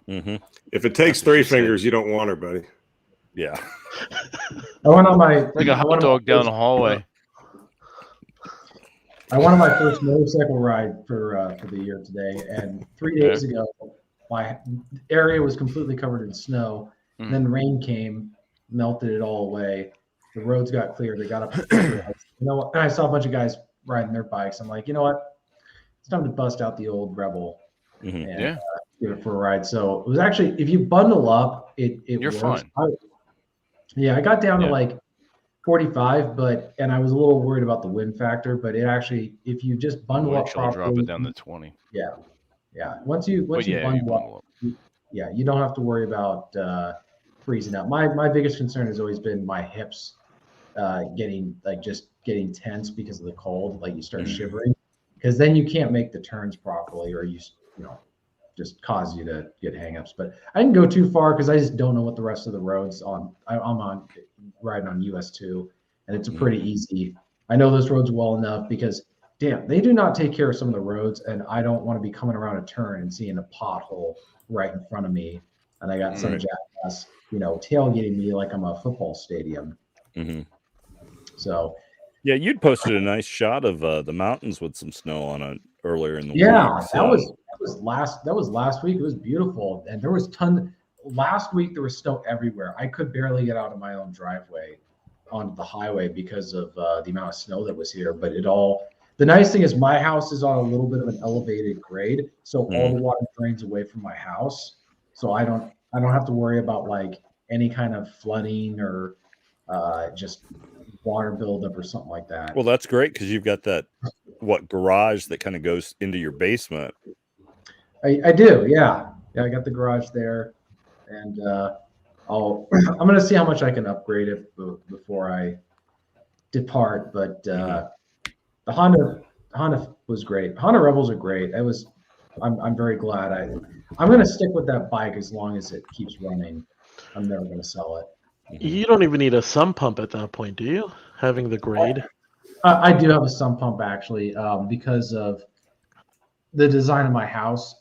Mm-hmm. If it takes 3 fingers, you don't want her, buddy. Yeah. I went on my like a hot dog down the hallway. I went on my first motorcycle ride for the year today, and 3 days ago, my area was completely covered in snow. And then rain came, melted it all away. The roads got clear. They got up. And I saw a bunch of guys riding their bikes. I'm like, you know what? It's time to bust out the old Rebel and give it for a ride. So it was actually, if you bundle up, you're works. fine. I got down to 45, and I was a little worried about the wind factor. But it actually, if you just bundle up properly, drop it down to 20. Yeah. Once you bundle up, you don't have to worry about freezing out. My biggest concern has always been my hips getting tense because of the cold. You start shivering, because then you can't make the turns properly, or you just cause you to get hangups. But I didn't go too far because I just don't know what the rest of the roads on. I'm riding on US 2, and it's a pretty easy. I know those roads well enough because damn, they do not take care of some of the roads, and I don't want to be coming around a turn and seeing a pothole right in front of me, and I got some jackass tailgating me like I'm a football stadium. Mm-hmm. So, yeah, you'd posted a nice shot of the mountains with some snow on it earlier in the week. Yeah, that was last week. It was beautiful, and there was last week there was snow everywhere. I could barely get out of my own driveway onto the highway because of the amount of snow that was here. But the nice thing is my house is on a little bit of an elevated grade, so all the water drains away from my house, so I don't have to worry about any kind of flooding or just water buildup or something like that. Well, that's great because you've got that garage that kind of goes into your basement. I do, yeah. I got the garage there, and I'm gonna see how much I can upgrade it before I depart. But the Honda was great. Honda Rebels are great. I'm very glad. I'm gonna stick with that bike as long as it keeps running. I'm never gonna sell it. You don't even need a sump pump at that point, do you? Having the grade. I do have a sump pump actually, because of the design of my house.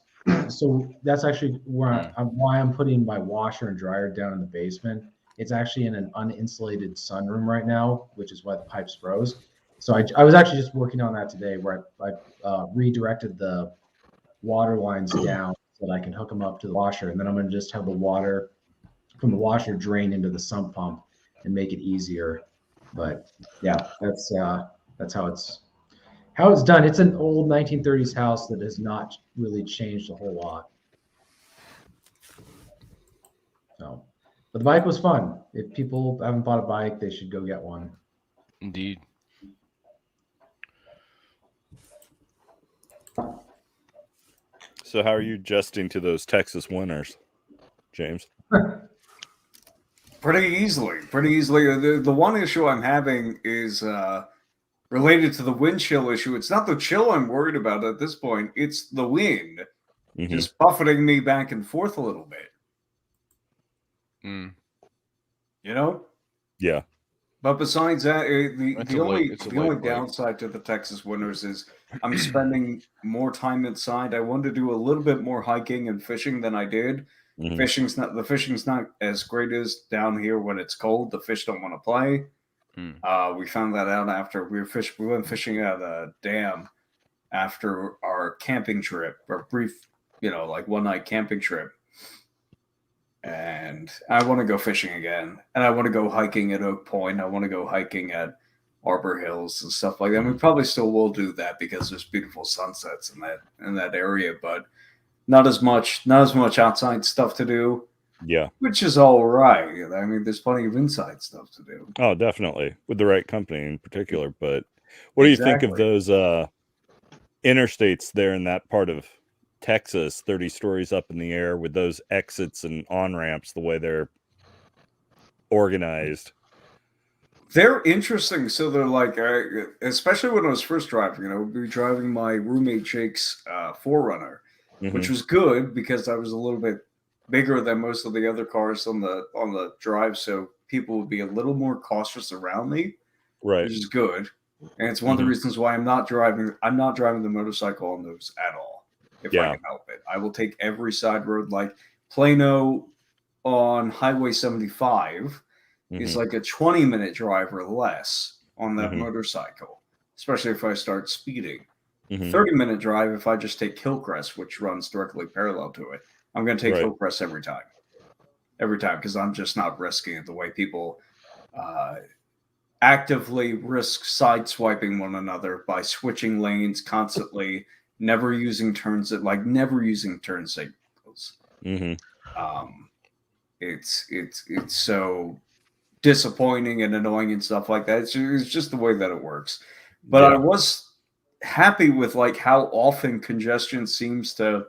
So that's actually why I'm putting my washer and dryer down in the basement. It's actually in an uninsulated sunroom right now, which is why the pipes froze. So I was actually just working on that today, where I redirected the water lines down so that I can hook them up to the washer, and then I'm going to just have the water from the washer drain into the sump pump and make it easier. But yeah, that's how it's done. It's an old 1930s house that has not really changed a whole lot. So, but the bike was fun. If people haven't bought a bike, they should go get one. Indeed. So how are you adjusting to those Texas winters, James? Pretty easily. The one issue I'm having is related to the wind chill issue. It's not the chill I'm worried about at this point. It's the wind just buffeting me back and forth a little bit. Mm. You know? Yeah. But besides that, the only bike. downside to the Texas winters is I'm spending more time inside. I wanted to do a little bit more hiking and fishing than I did. Mhm. The fishing's not as great as down here when it's cold. The fish don't want to play. We found that out after we went fishing at a dam after our camping trip, or brief, like one night camping trip. And I want to go fishing again, and I want to go hiking at Oak Point. I want to go hiking at Arbor Hills and stuff like that. We probably still will do that because there's beautiful sunsets in that area, but not as much outside stuff to do. Yeah, which is all right. I mean, there's plenty of inside stuff to do. Oh, definitely, with the right company in particular. But what do you think of those interstates there in that part of Texas, 30 stories up in the air, with those exits and on-ramps, the way they're organized? They're interesting. So they're like, especially when I was first driving, we'd be driving my roommate Jake's 4Runner, which was good because I was a little bit bigger than most of the other cars on the drive, so people would be a little more cautious around me, right? Which is good. And it's one of the reasons why I'm not driving the motorcycle on those at all. If I can help it, I will take every side road. Like Plano on Highway 75 is like a 20-minute drive or less on that motorcycle, especially if I start speeding. 30-minute drive if I just take Hillcrest, which runs directly parallel to it. I'm going to take Hillcrest every time, because I'm just not risking it the way people actively risk sideswiping one another by switching lanes constantly. Never using turn signals. It's so disappointing and annoying and stuff like that. It's just the way that it works. But I was happy with like how often congestion seems to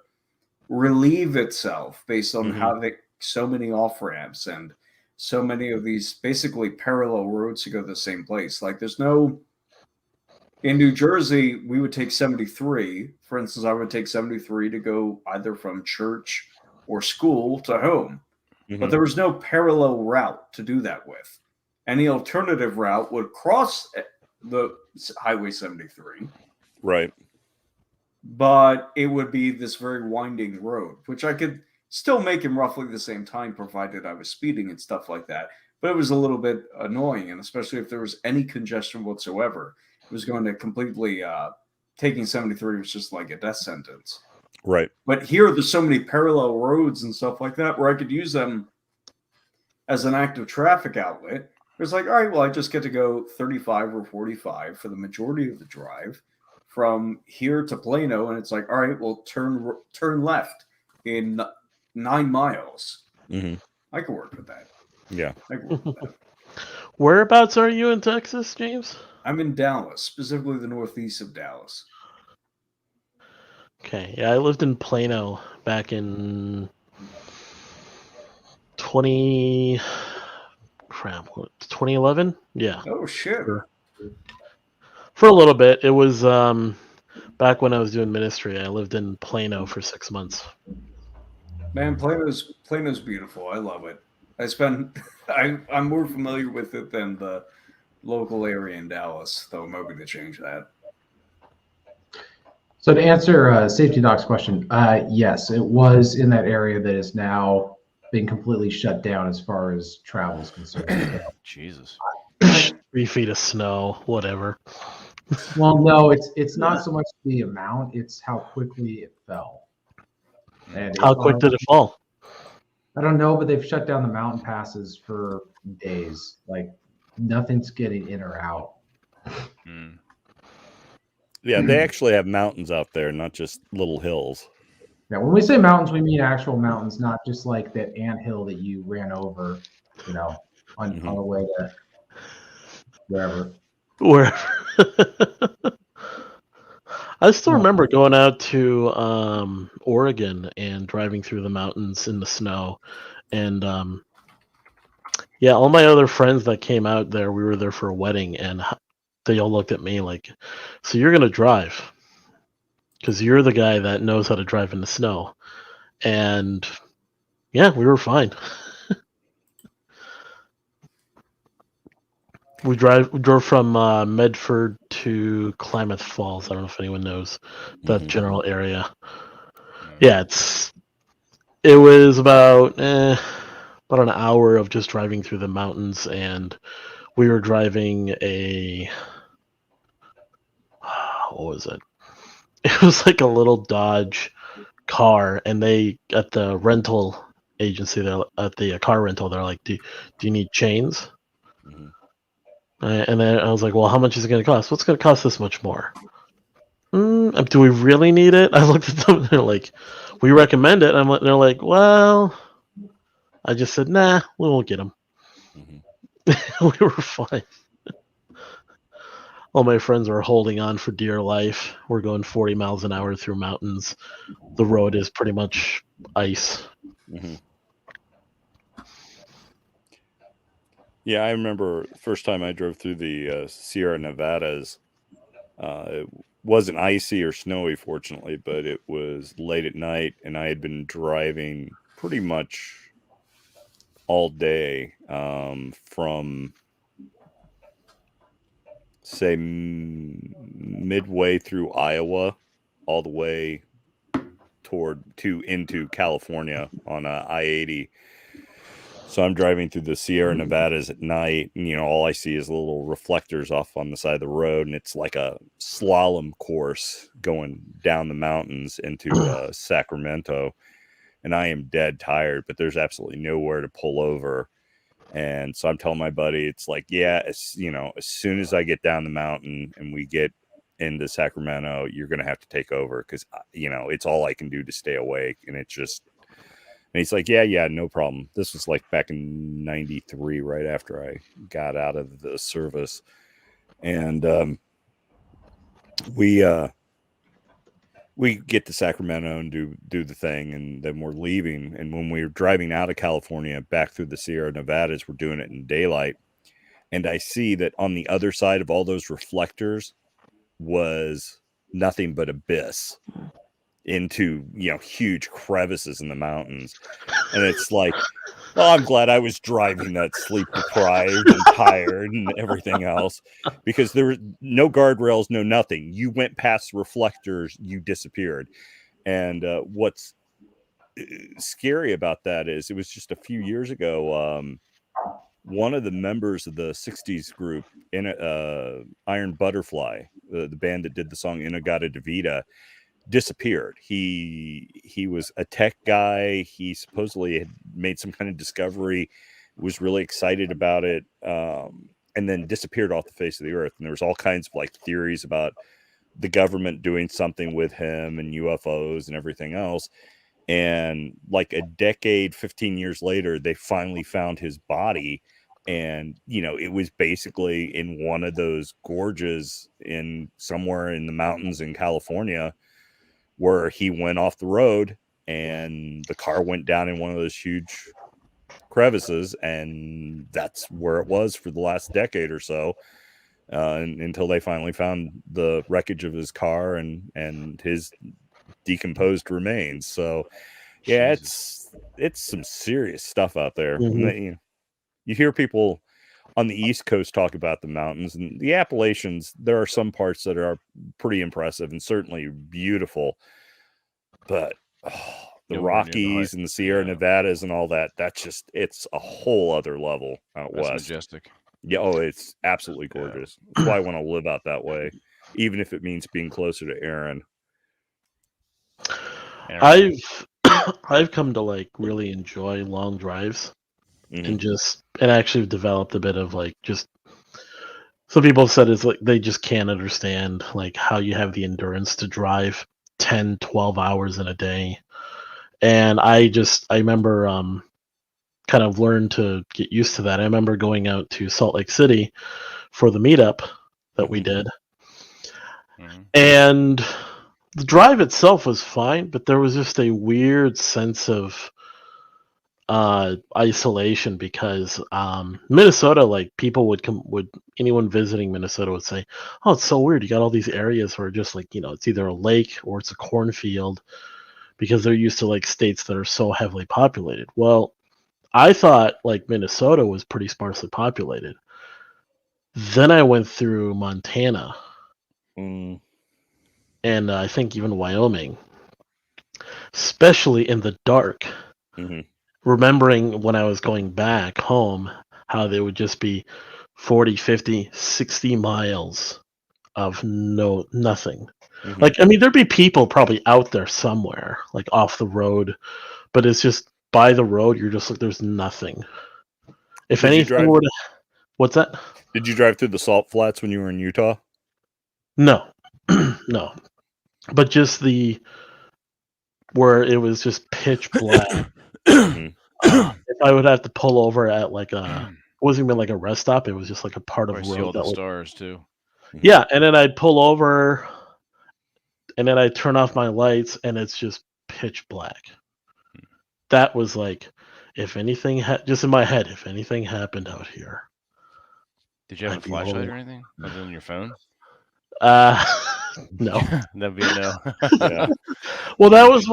relieve itself based on having so many off ramps and so many of these basically parallel roads to go to the same place. Like there's no. In New Jersey, we would take 73. For instance, I would take 73 to go either from church or school to home. But there was no parallel route to do that with. Any alternative route would cross the Highway 73. Right. But it would be this very winding road, which I could still make in roughly the same time, provided I was speeding and stuff like that. But it was a little bit annoying, and especially if there was any congestion whatsoever. Was going to completely taking 73 was just like a death sentence. Right. But here there's so many parallel roads and stuff like that where I could use them as an active traffic outlet. It's like, all right, well, I just get to go 35 or 45 for the majority of the drive from here to Plano, and it's like, all right, well, turn left in 9 miles. I could work with that. Yeah. I could work with that. Whereabouts are you in Texas, James? I'm in Dallas, specifically the northeast of Dallas. Okay, yeah, I lived in Plano back in 2011? Yeah. Oh, shit. For a little bit. It was back when I was doing ministry. I lived in Plano for 6 months. Man, Plano's beautiful. I love it. I'm more familiar with it than the local area in Dallas, though I'm hoping to change that. So to answer Safety Doc's question, yes, it was in that area that is now being completely shut down as far as travel is concerned. So. Jesus. 3 feet of snow, whatever. Well, no, it's not so much the amount; it's how quickly it fell. And How quick did it fall? I don't know, but they've shut down the mountain passes for days. Like nothing's getting in or out. Mm. Yeah, they actually have mountains out there, not just little hills. Yeah, when we say mountains, we mean actual mountains, not just like that anthill that you ran over, on the way to wherever. I still remember going out to Oregon and driving through the mountains in the snow. And yeah, all my other friends that came out there, we were there for a wedding, and they all looked at me like, so you're going to drive because you're the guy that knows how to drive in the snow. And yeah, we were fine. We drove from Medford to Klamath Falls. I don't know if anyone knows that general area. Yeah, it was about an hour of just driving through the mountains, and we were driving what was it? It was like a little Dodge car, and they at the rental agency, there at the car rental, they're like, "Do you need chains?" And then I was like, "Well, how much is it going to cost? What's going to cost this much more? Do we really need it?" I looked at them, and they're like, "We recommend it." And they're like, "Well," I just said, "Nah, we won't get them." We were fine. All my friends were holding on for dear life. We're going 40 miles an hour through mountains. The road is pretty much ice. Yeah, I remember the first time I drove through the Sierra Nevadas. It wasn't icy or snowy, fortunately, but it was late at night, and I had been driving pretty much all day from, say, midway through Iowa all the way into California on I-80. So I'm driving through the Sierra Nevadas at night, and all I see is little reflectors off on the side of the road, and it's like a slalom course going down the mountains into Sacramento. And I am dead tired, but there's absolutely nowhere to pull over. And so I'm telling my buddy, it's like, yeah, as soon as I get down the mountain and we get into Sacramento, you're going to have to take over because, it's all I can do to stay awake. And it's just, and he's like, yeah, no problem. This was like back in 93, right after I got out of the service. And we get to Sacramento and do the thing, and then we're leaving. And when we were driving out of California back through the Sierra Nevadas, we're doing it in daylight. And I see that on the other side of all those reflectors was nothing but abyss into, huge crevices in the mountains. And it's like, well, I'm glad I was driving that sleep deprived and tired and everything else, because there were no guardrails, no nothing. You went past reflectors, you disappeared. And what's scary about that is it was just a few years ago. One of the members of the 60s group, Iron Butterfly, the band that did the song Inagata Devita, disappeared. He was a tech guy. He supposedly had made some kind of discovery, was really excited about it, and then disappeared off the face of the earth. And there was all kinds of theories about the government doing something with him and UFOs and everything else. And like a decade, 15 years later, they finally found his body. And, it was basically in one of those gorges somewhere in the mountains in California, where he went off the road and the car went down in one of those huge crevices. And that's where it was for the last decade or so, until they finally found the wreckage of his car and his decomposed remains. So yeah, it's some serious stuff out there. You hear people on the East Coast talk about the mountains and the Appalachians. There are some parts that are pretty impressive and certainly beautiful, but the Rockies and the Sierra Nevadas and all that, it's a whole other level out west. Majestic. Yeah, it's absolutely gorgeous. That's why I want to live out that way, even if it means being closer to Aaron. I've come to like really enjoy long drives, and actually developed a bit of like just. Some people have said it's like they just can't understand like how you have the endurance to drive 10, 12 hours in a day. And I remember kind of learned to get used to that. I remember going out to Salt Lake City for the meetup that we did. And the drive itself was fine, but there was just a weird sense of isolation because Minnesota, like people anyone visiting Minnesota would say, oh, it's so weird. You got all these areas where just like, it's either a lake or it's a cornfield because they're used to like states that are so heavily populated. Well, I thought like Minnesota was pretty sparsely populated. Then I went through Montana and I think even Wyoming, especially in the dark. Remembering when I was going back home, how there would just be 40, 50, 60 miles of nothing. Like, I mean, there'd be people probably out there somewhere, like off the road, but it's just by the road, you're just like, there's nothing. If anything would, what's that? Did you drive through the salt flats when you were in Utah? No, no, but just where it was just pitch black. If I would have to pull over at like it wasn't even like a rest stop, it was just like a part of see road all the stars too. Yeah, and then I'd pull over and then I'd turn off my lights and it's just pitch black. That was like, if anything just in my head, if anything happened out here. Did you have a flashlight or anything other than your phone? No. That'd be a no. Yeah. Well, that was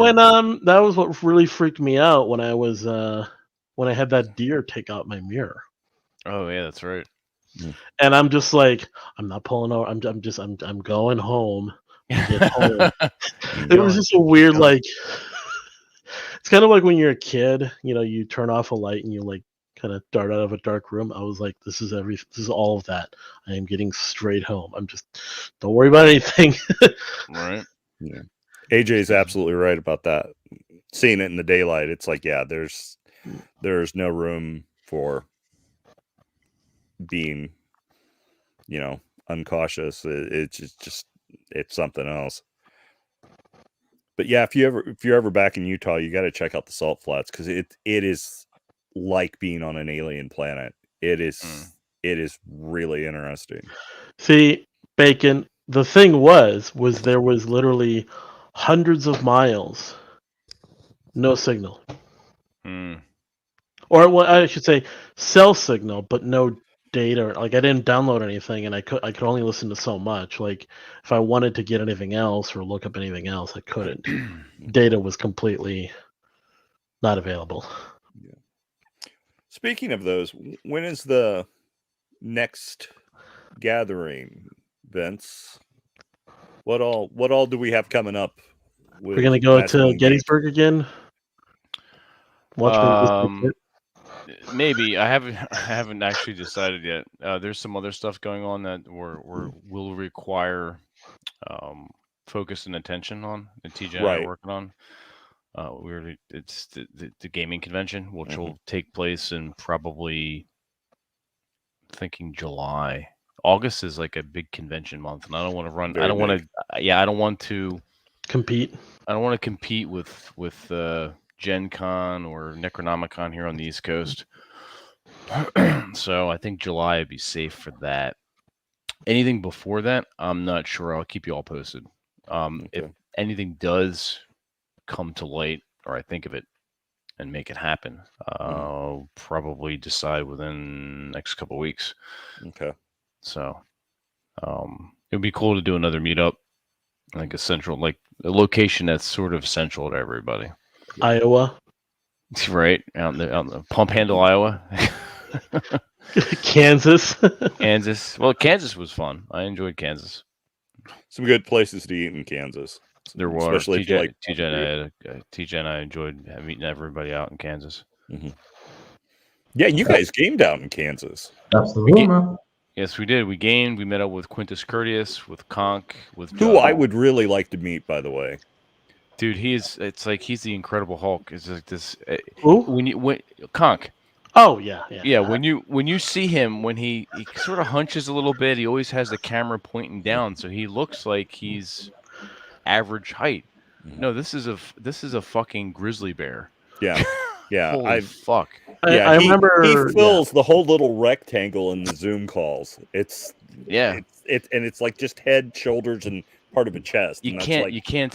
what really freaked me out when I was when I had that deer take out my mirror. Oh yeah, that's right. And I'm just like, I'm not pulling over. I'm going home. Get home. It was just a weird like. It's kind of like when you're a kid, you turn off a light and you like kind of dart out of a dark room. I was like, this is all of that. I am getting straight home. Don't worry about anything. Right. Yeah. AJ's absolutely right about that. Seeing it in the daylight, it's like, yeah, there's no room for being, uncautious. It's something else. But yeah, if you're ever back in Utah, you got to check out the salt flats because it is like being on an alien planet. It is really interesting. See, Bacon, the thing was there was literally hundreds of miles, no signal. Or well, I should say cell signal, but no data. Like I didn't download anything and I could only listen to so much. Like if I wanted to get anything else or look up anything else, I couldn't. Data was completely not available. Yeah. Speaking of those, when is the next gathering, Vince? What all do we have coming up? We're gonna go to Gettysburg again. Maybe I haven't actually decided yet. There's some other stuff going on that will require focus and attention on. That TJ and I are working on. It's the gaming convention, which will take place in probably thinking July. August is like a big convention month, and I don't want to run. I don't want to compete. I don't want to compete with Gen Con or Necronomicon here on the East Coast. So I think July would be safe for that. Anything before that, I'm not sure. I'll keep you all posted. If anything does come to light or I think of it and make it happen, I'll probably decide within the next couple of weeks. Okay. So it would be cool to do another meetup, like a location that's sort of central to everybody. Iowa. Right. Out in the Pump Handle, Iowa. Kansas. Kansas. Well, Kansas was fun. I enjoyed Kansas. Some good places to eat in Kansas. There were. Especially if you like TJ and I enjoyed meeting everybody out in Kansas. Mm-hmm. Yeah, you guys gamed out in Kansas. Absolutely. Yes, we did. We gamed. We met up with Quintus Curtius, with Conk, with who I would really like to meet, by the way. Dude, it's like he's the Incredible Hulk. It's like this. Who? When Conk. Oh yeah. When you see him, when he sort of hunches a little bit, he always has the camera pointing down, so he looks like he's average height. No, this is a fucking grizzly bear. Yeah, yeah. Holy fuck. Yeah, I remember he fills the whole little rectangle in the Zoom calls. It's it's like just head, shoulders, and part of a chest. You can't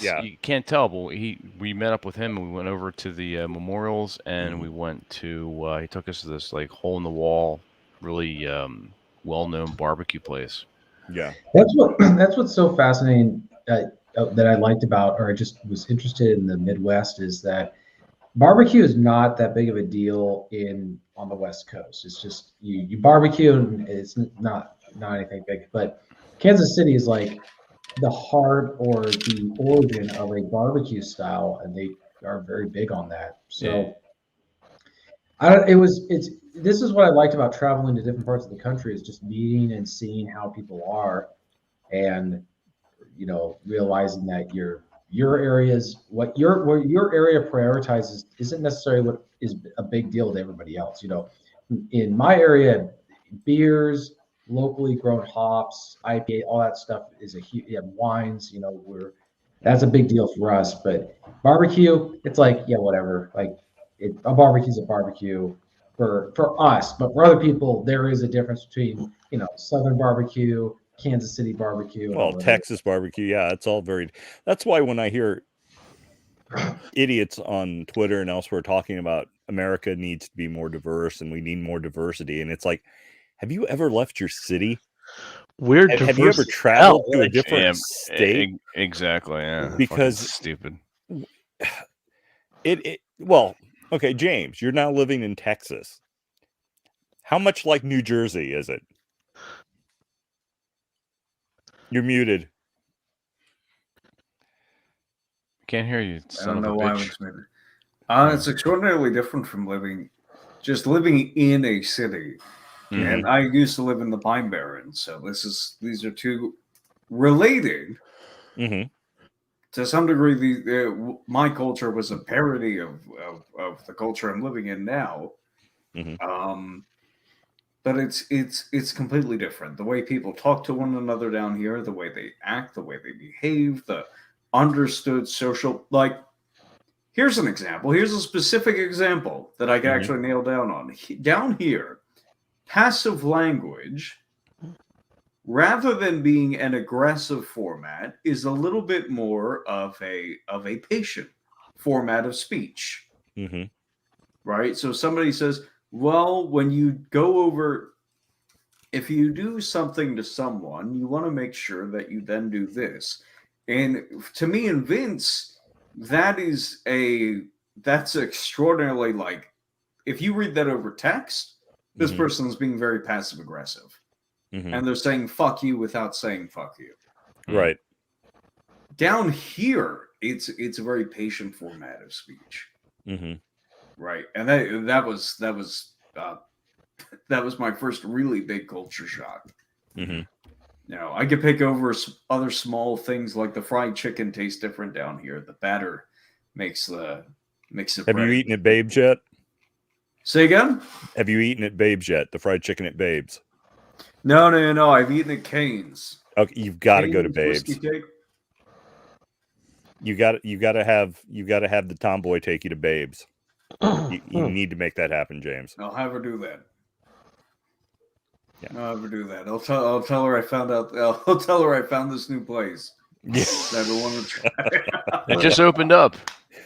tell. But we met up with him and we went over to the memorials and we went to he took us to this like hole in the wall, really well-known barbecue place. Yeah, that's what's so fascinating that I liked about, or I just was interested in the Midwest, is that barbecue is not that big of a deal on the West Coast. It's just you barbecue and it's not anything big. But Kansas City is like the heart or the origin of a barbecue style, and they are very big on that. So this is what I liked about traveling to different parts of the country, is just meeting and seeing how people are, and realizing that your areas, what your area prioritizes isn't necessarily what is a big deal to everybody else. In my area, beers, locally grown hops, IPA, all that stuff is wines. That's a big deal for us. But barbecue, it's like whatever. Like a barbecue's a barbecue for us, but for other people, there is a difference between Southern barbecue, Kansas City barbecue. Well, Texas barbecue, yeah, it's all very. That's why when I hear idiots on Twitter and elsewhere talking about America needs to be more diverse and we need more diversity, and it's like, have you ever left your city? Have you ever traveled to a different state? Exactly. Yeah. Because stupid. Well, okay, James, you're now living in Texas. How much like New Jersey is it? You're muted. Can't hear you. I don't know why I was muted. It's extraordinarily different from living in a city. Mm-hmm. And I used to live in the Pine Barrens, so these are two related. Mm-hmm. To some degree, my culture was a parody of the culture I'm living in now. Mm-hmm. But it's completely different. The way people talk to one another down here, the way they act, the way they behave, the understood social. Like, here's an example. Here's a specific example that I can actually nail down on. Down here, passive language, rather than being an aggressive format, is a little bit more of a patient format of speech. Mm-hmm. Right? So somebody says, well, when you go over, if you do something to someone, you want to make sure that you then do this. And to me and Vince, that's extraordinarily, like, if you read that over text, this person's being very passive aggressive. Mm-hmm. And they're saying fuck you without saying fuck you. Right. Down here, it's a very patient format of speech. Mm-hmm. Right, and that was my first really big culture shock. Mm-hmm. I could pick over other small things like the fried chicken tastes different down here. The batter makes it. Have you eaten at Babes yet? Say again? Have you eaten at Babes yet? The fried chicken at Babes? No. I've eaten at Cane's. Okay, you've got to go to Babes. You got to have the tomboy take you to Babes. You need to make that happen, James. I'll have her do that. Yeah. I'll have her do that. I'll tell her I found out. I'll tell her I found this new place. Never want to try. It just opened up.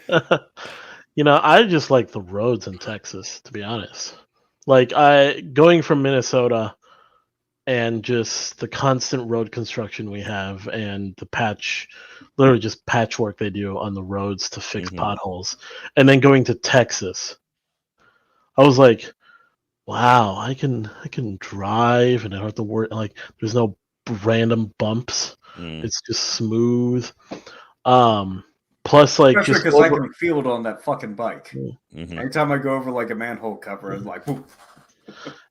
I just like the roads in Texas, to be honest. Like going from Minnesota and just the constant road construction we have and the patchwork they do on the roads to fix potholes. And then going to Texas, I was like, wow, I can drive and I don't have to worry. Like, there's no random bumps. It's just smooth. Plus, like, especially just because I can feel it on that fucking bike. Mm-hmm. Anytime I go over like a manhole cover, it's like, whoop.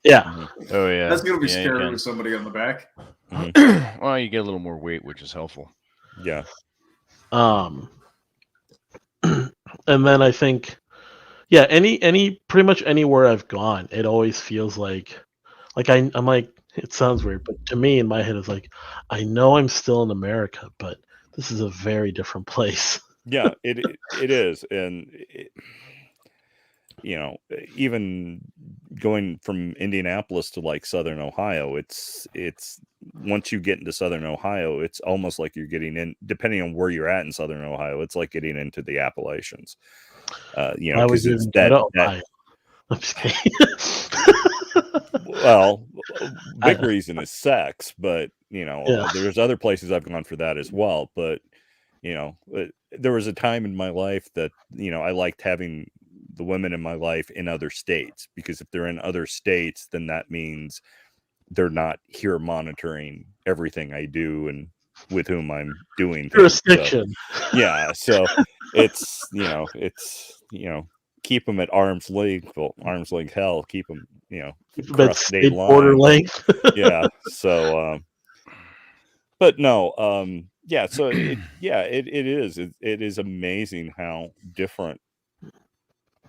Yeah. Oh yeah, That's gonna be scary with somebody on the back. Well, you get a little more weight, which is helpful. Yeah. And then I think, yeah, any pretty much anywhere I've gone, it always feels like I'm like, it sounds weird, but to me in my head it's like, I know I'm still in America, but this is a very different place. Yeah, it is, and even going from Indianapolis to like Southern Ohio, it's once you get into Southern Ohio, it's almost like you're getting in, depending on where you're at in Southern Ohio, it's like getting into the Appalachians. Because it's that. I'm just kidding. Well, big reason is sex, but there's other places I've gone for that as well. But there was a time in my life that I liked having the women in my life in other states, because if they're in other states, then that means they're not here monitoring everything I do and with whom I'm doing jurisdiction. So it's keep them at arm's length. Well, arm's length hell, keep them across state border length. Yeah. So but no, yeah, so it is amazing how different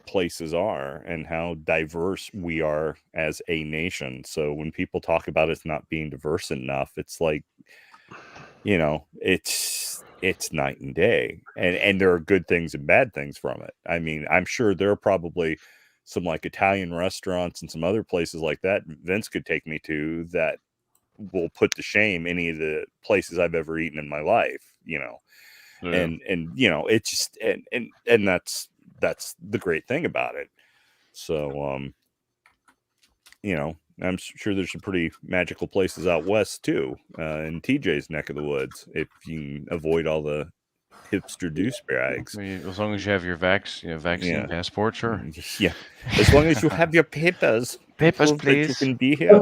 places are and how diverse we are as a nation. So when people talk about us not being diverse enough, it's like, it's night and day, and there are good things and bad things from it. I mean, I'm sure there are probably some like Italian restaurants and some other places like that Vince could take me to that will put to shame any of the places I've ever eaten in my life, Yeah. and it's just, and that's the great thing about it. So, I'm sure there's some pretty magical places out west too, in TJ's neck of the woods, if you can avoid all the hipster douchebags. As long as you have your vaccine passport, sure. Yeah, as long as you have your papers, please. That you can be here.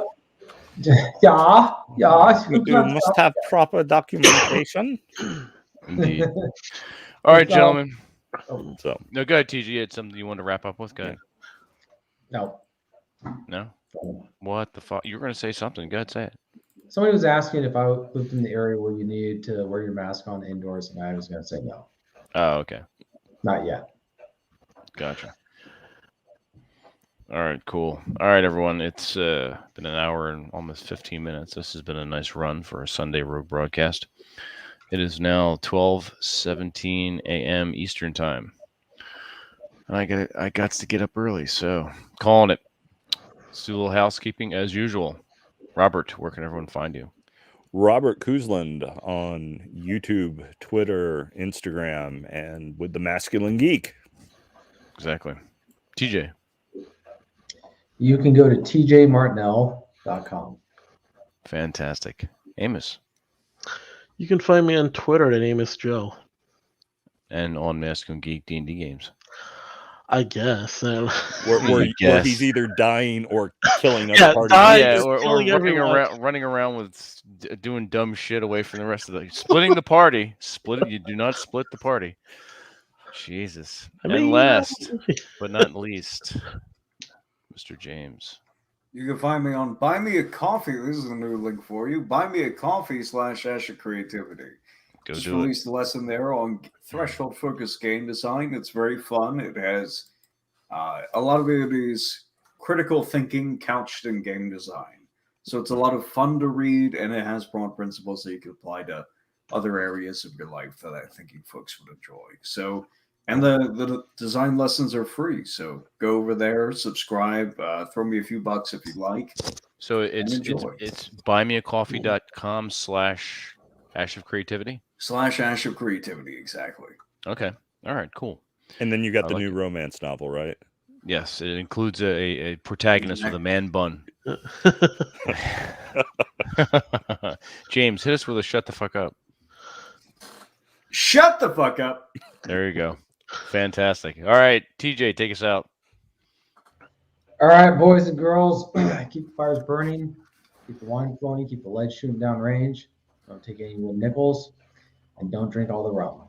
Yeah. You must have proper documentation. Indeed. All right, gentlemen. So No, go ahead, TG. You had something you wanted to wrap up with? Go ahead. No. What the fuck? You were going to say something. Go ahead, say it. Somebody was asking if I lived in the area where you needed to wear your mask on indoors, and I was going to say no. Oh, okay. Not yet. Gotcha. All right, cool. All right, everyone. It's been an hour and almost 15 minutes. This has been a nice run for a Sunday Rogue broadcast. It is now 12:17 a.m. Eastern time. And I got to get up early, so calling it. Let's do a little housekeeping as usual. Robert, where can everyone find you? Robert Kuzland on YouTube, Twitter, Instagram, and with the Masculine Geek. Exactly. TJ. You can go to tjmartinell.com. Fantastic. Amos. You can find me on Twitter at Amos Joe. And on Masculine Geek D&D games. I guess. Where he's either dying or killing other parties. Or running around with doing dumb shit away from the rest of the splitting the party. You do not split the party. Jesus. And last but not least, Mr. James. You can find me on Buy Me a Coffee. This is a new link for you. Buy Me a Coffee /Ash of Creativity. Just released a lesson there on threshold focused game design. It's very fun. It has a lot of it is critical thinking couched in game design. So it's a lot of fun to read, and it has broad principles that you can apply to other areas of your life that I think you folks would enjoy. So, and the design lessons are free. So go over there, subscribe, throw me a few bucks if you like. So it's buymeacoffee.com /Ash of Creativity. /Ash of Creativity, exactly. Okay. All right, cool. And then you got the new romance novel, right? Yes, it includes a protagonist with a man bun. James, hit us with a shut the fuck up. Shut the fuck up. There you go. Fantastic. All right, TJ, take us out. All right, boys and girls, keep the fires burning, keep the wine flowing, keep the lead shooting down range. Don't take any wood nickels, and don't drink all the rum.